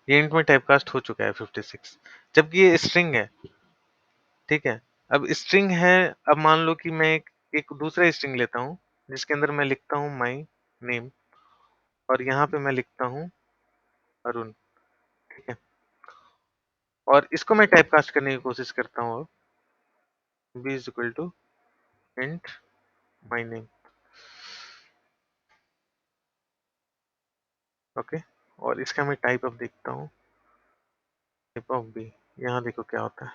ये इंट में टाइपकास्ट हो चुका है 56, जबकि ये स्ट्रिंग है, ठीक है। अब स्ट्रिंग है, अब मान लो कि मैं एक दूसरा स्ट्रिंग लेता हूँ जिसके अंदर मैं लिखता हूँ माई नेम, और यहाँ पे मैं लिखता हूँ अरुण, ठीक है। और इसको मैं टाइपकास्ट करने की कोशिश करता हूँ, अब b is equal to int my name, okay. और इसका मैं टाइप अब देखता हूँ, टाइप ऑफ b, यहाँ देखो क्या होता है।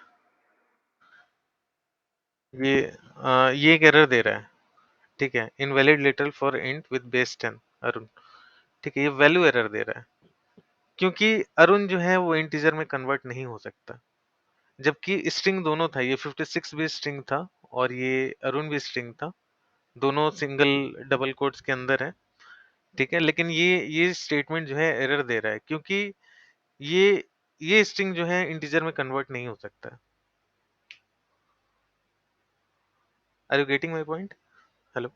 ये एक एरर दे रहा है, ठीक है, invalid literal for int with base 10 Arun, ठीक है। ये वैल्यू एरर दे रहा है क्योंकि अरुण जो है वो इंटीजर में कन्वर्ट नहीं हो सकता, जबकि स्ट्रिंग दोनों था, ये 56 भी स्ट्रिंग था और ये अरुण भी स्ट्रिंग था, दोनों सिंगल डबल कोट्स के अंदर है, ठीक है। लेकिन ये स्टेटमेंट जो है एरर दे रहा है क्योंकि ये ये स्ट्रिंग जो है इंटीजर में कन्वर्ट नहीं हो सकता। Are you getting my point? Hello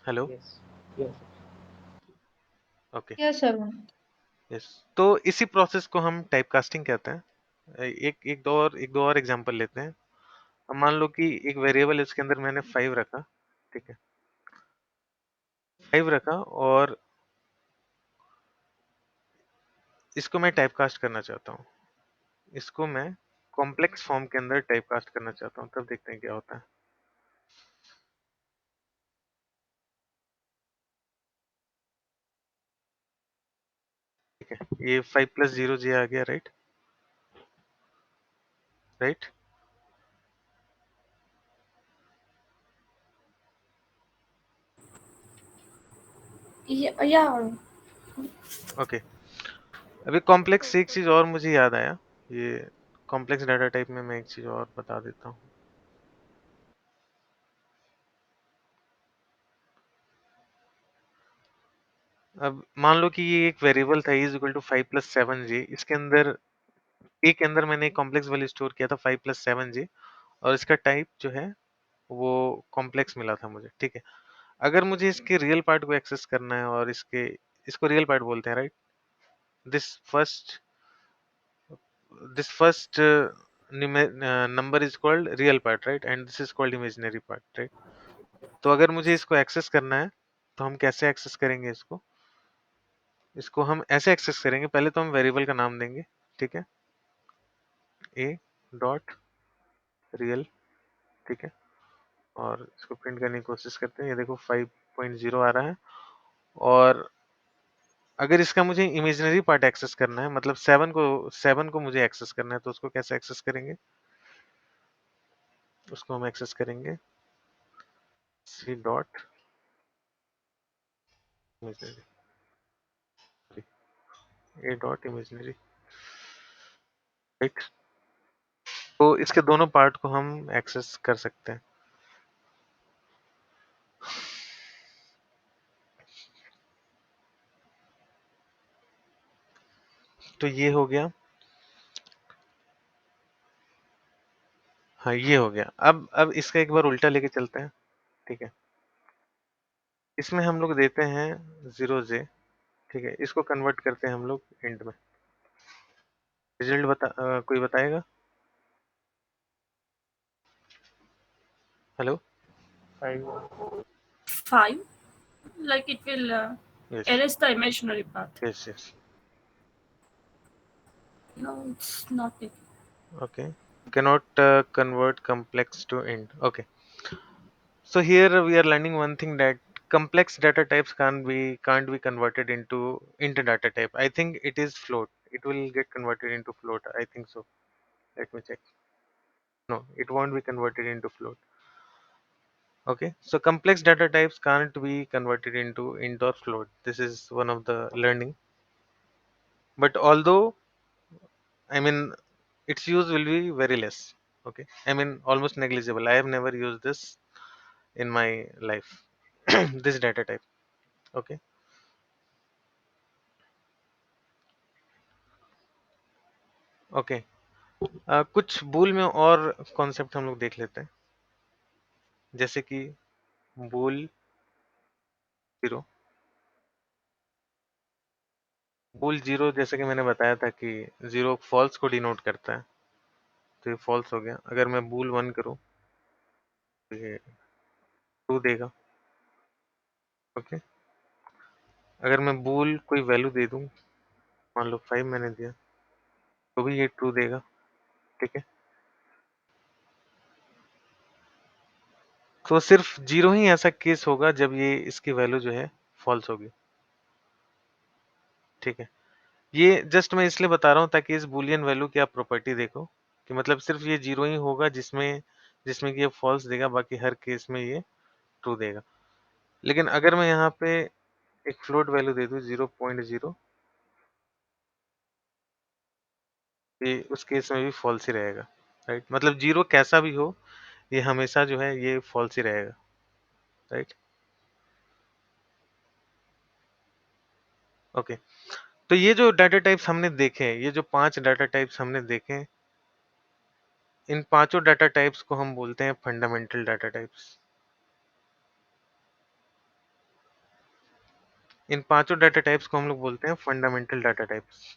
hello, Yes. Yes. Okay, Yes, Arun. Yes. तो इसी प्रोसेस को हम टाइपकास्टिंग कहते हैं। एक दो और एग्जांपल लेते हैं। अब मान लो कि एक वेरिएबल है, इसके अंदर मैंने 5 रखा, ठीक है, 5 रखा, और इसको मैं टाइपकास्ट करना चाहता हूँ, इसको मैं कॉम्प्लेक्स फॉर्म के अंदर टाइपकास्ट करना चाहता हूँ, तब देखते हैं क्या होता है। ठीक है, ये 5 प्लस 0 जी आ गया, right right. Yeah, Arun. Okay, अभी कॉम्प्लेक्स से एक चीज और मुझे याद आया, ये कॉम्प्लेक्स डाटा टाइप में मैं एक चीज और बता देता हूँ। अब मान लो कि ये एक वेरिएबल था इज इक्वल टू 5 प्लस 7 जी, इसके अंदर ए के अंदर मैंने एक कॉम्प्लेक्स वैल्यू स्टोर किया था 5 प्लस 7 जी, और इसका टाइप जो है वो कॉम्प्लेक्स मिला था मुझे, ठीक है। अगर मुझे इसके रियल पार्ट को एक्सेस करना है, और इसको रियल पार्ट बोलते हैं, right, this first this first number is called real part, right, and this is called imaginary part, right। तो अगर मुझे इसको एक्सेस करना है तो हम कैसे एक्सेस करेंगे इसको? इसको हम ऐसे एक्सेस करेंगे, पहले तो हम वेरिएबल का नाम देंगे, ठीक है, a डॉट रियल, ठीक है, और इसको प्रिंट करने की कोशिश करते हैं। ये देखो 5.0 आ रहा है। और अगर इसका मुझे इमेजिनरी पार्ट एक्सेस करना है, मतलब 7 को मुझे एक्सेस करना है, तो उसको कैसे एक्सेस करेंगे? उसको हम एक्सेस करेंगे c dot imaginary, a dot imaginary, right. तो इसके दोनों पार्ट को हम एक्सेस कर सकते हैं। तो ये हो गया, हाँ ये हो गया। अब इसका एक बार उल्टा लेके चलते हैं, ठीक है। इसमें हम लोग देते हैं 0j, ठीक है, इसको कन्वर्ट करते हैं हम लोग इंट में। रिजल्ट कोई बताएगा? Hello, 5. 5. Like it will yes erase the imaginary path. Yes yes, No, it's not it. Okay, cannot convert complex to int, okay। So here we are learning one thing, that complex data types can't be converted into data type. I think it is float. It will get converted into float. I think so. Let me check. No, it won't be converted into float. Okay. So complex data types can't be converted into int or float. This is one of the learning. But although, I mean, its use will be very less. Okay. I mean, almost negligible. I have never used this in my life. This data type. Okay. Okay, कुछ बूल में और concept हम लोग देख लेते हैं, जैसे कि बूल जीरो, बूल 0 जैसे कि मैंने बताया था कि 0 फॉल्स को डिनोट करता है, तो ये फॉल्स हो गया। अगर मैं बूल 1 करूँ तो ये ट्रू देगा। ओके, अगर मैं बूल कोई वैल्यू दे दूँ, मान लो 5 मैंने दिया, तो भी ये ट्रू देगा। ठीक है, तो सिर्फ 0 ही ऐसा केस होगा जब ये इसकी वैल्यू जो है फॉल्स होगी। ठीक है, ये जस्ट मैं इसलिए बता रहा हूँ ताकि इस बूलियन वैल्यू की आप प्रॉपर्टी देखो कि मतलब सिर्फ ये 0 ही होगा जिसमें जिसमें कि ये फॉल्स देगा, बाकी हर केस में ये ट्रू देगा। लेकिन अगर मैं यहाँ पे एक फ्लोट वैल्यू दे दूँ 0.0, ये उस केस में भी फॉल्स ही रहेगा। राइट, मतलब 0 कैसा भी हो, ये हमेशा जो है ये फॉल्स ही रहेगा। Right, okay. तो ये जो डाटा टाइप्स हमने देखे, ये जो 5 डाटा टाइप्स हमने देखे, इन पांचों डाटा टाइप्स को हम बोलते हैं फंडामेंटल डाटा टाइप्स। इन पांचों डाटा टाइप्स को हम लोग बोलते हैं फंडामेंटल डाटा टाइप्स।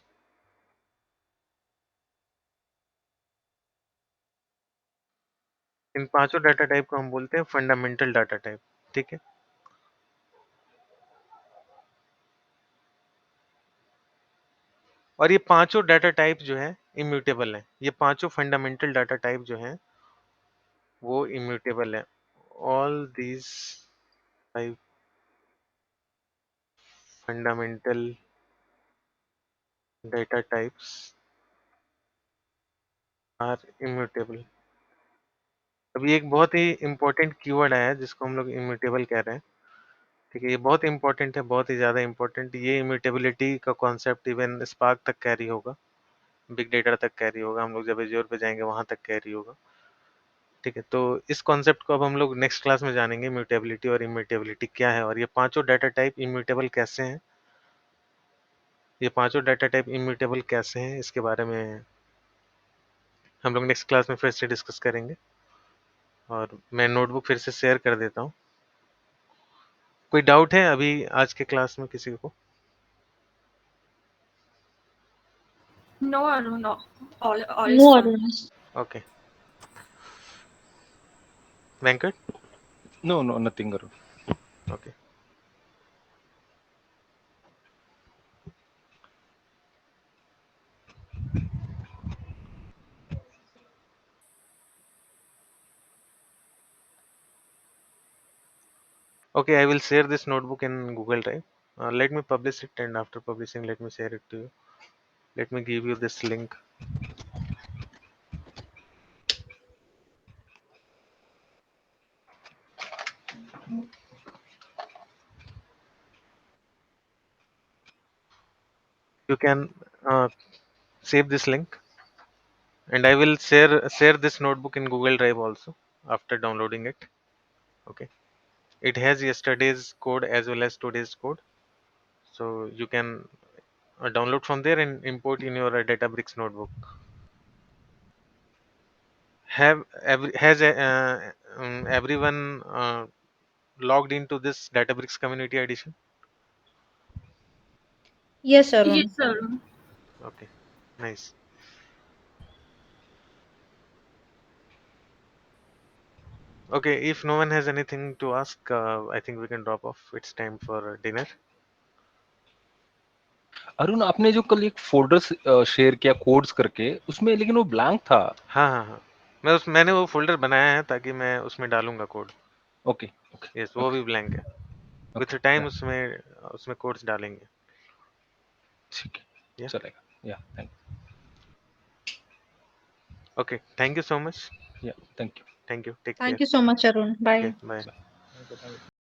इन पांचों डाटा टाइप को हम बोलते हैं फंडामेंटल डाटा टाइप। ठीक है, और ये पांचों डाटा टाइप जो है इम्यूटेबल है। ये पांचों फंडामेंटल डाटा टाइप जो है वो इम्यूटेबल है। All these 5 fundamental data types are immutable. अभी एक बहुत ही इंपॉर्टेंट कीवर्ड आया है जिसको हम लोग इम्यूटेबल कह रहे हैं। ठीक है, ये बहुत इंपॉर्टेंट है, बहुत ही ज़्यादा इंपॉर्टेंट। ये इम्यूटेबिलिटी का कॉन्सेप्ट इवन स्पार्क तक कैरी होगा, बिग डेटा तक कैरी होगा, हम लोग जब एज्योर पे जाएंगे वहां तक कैरी होगा। ठीक है, तो इस कॉन्सेप्ट को अब हम लोग नेक्स्ट क्लास में जानेंगे, म्यूटेबिलिटी और इम्यूटेबिलिटी क्या है और ये पांचों डाटा टाइप इम्यूटेबल कैसे हैं। ये पांचों डाटा टाइप इम्यूटेबल कैसे हैं इसके बारे में हम लोग नेक्स्ट क्लास में फिर से डिस्कस करेंगे। और मैं नोटबुक फिर से शेयर कर देता हूँ। कोई डाउट है अभी आज के क्लास में किसी को? No, Arun, no. All is No, fine. Aruna. Okay, Venkat? No, no, nothing, Arun. Okay, okay, I will share this notebook in Google Drive. Let me publish it, and after publishing let me share it to you. Let me give you this link. You can save this link, and I will share this notebook in Google Drive also after downloading it. Okay, it has yesterday's code as well as today's code, so you can download from there and import in your Databricks notebook. Has everyone logged into this Databricks Community Edition? Yes, Arun. Yes, Arun. Okay, nice. Okay, if no one has anything to ask, I think we can drop off. It's time for dinner. Arun, आपने जो कल एक folder share किया codes करके, उसमें लेकिन वो blank था। हाँ हाँ हाँ, मैंने वो फोल्डर बनाया है ताकि मैं उसमें डालूंगा कोड। ओके ओके यस, वो भी ब्लैंक है। विथ ओके, टाइम या उसमें उसमें कोड्स डालेंगे। ठीक है, या चलेगा, या thank okay, thank you so much. या thank you. Thank you, take Thank care. you so much, Arun. Okay, Bye. Bye. Bye.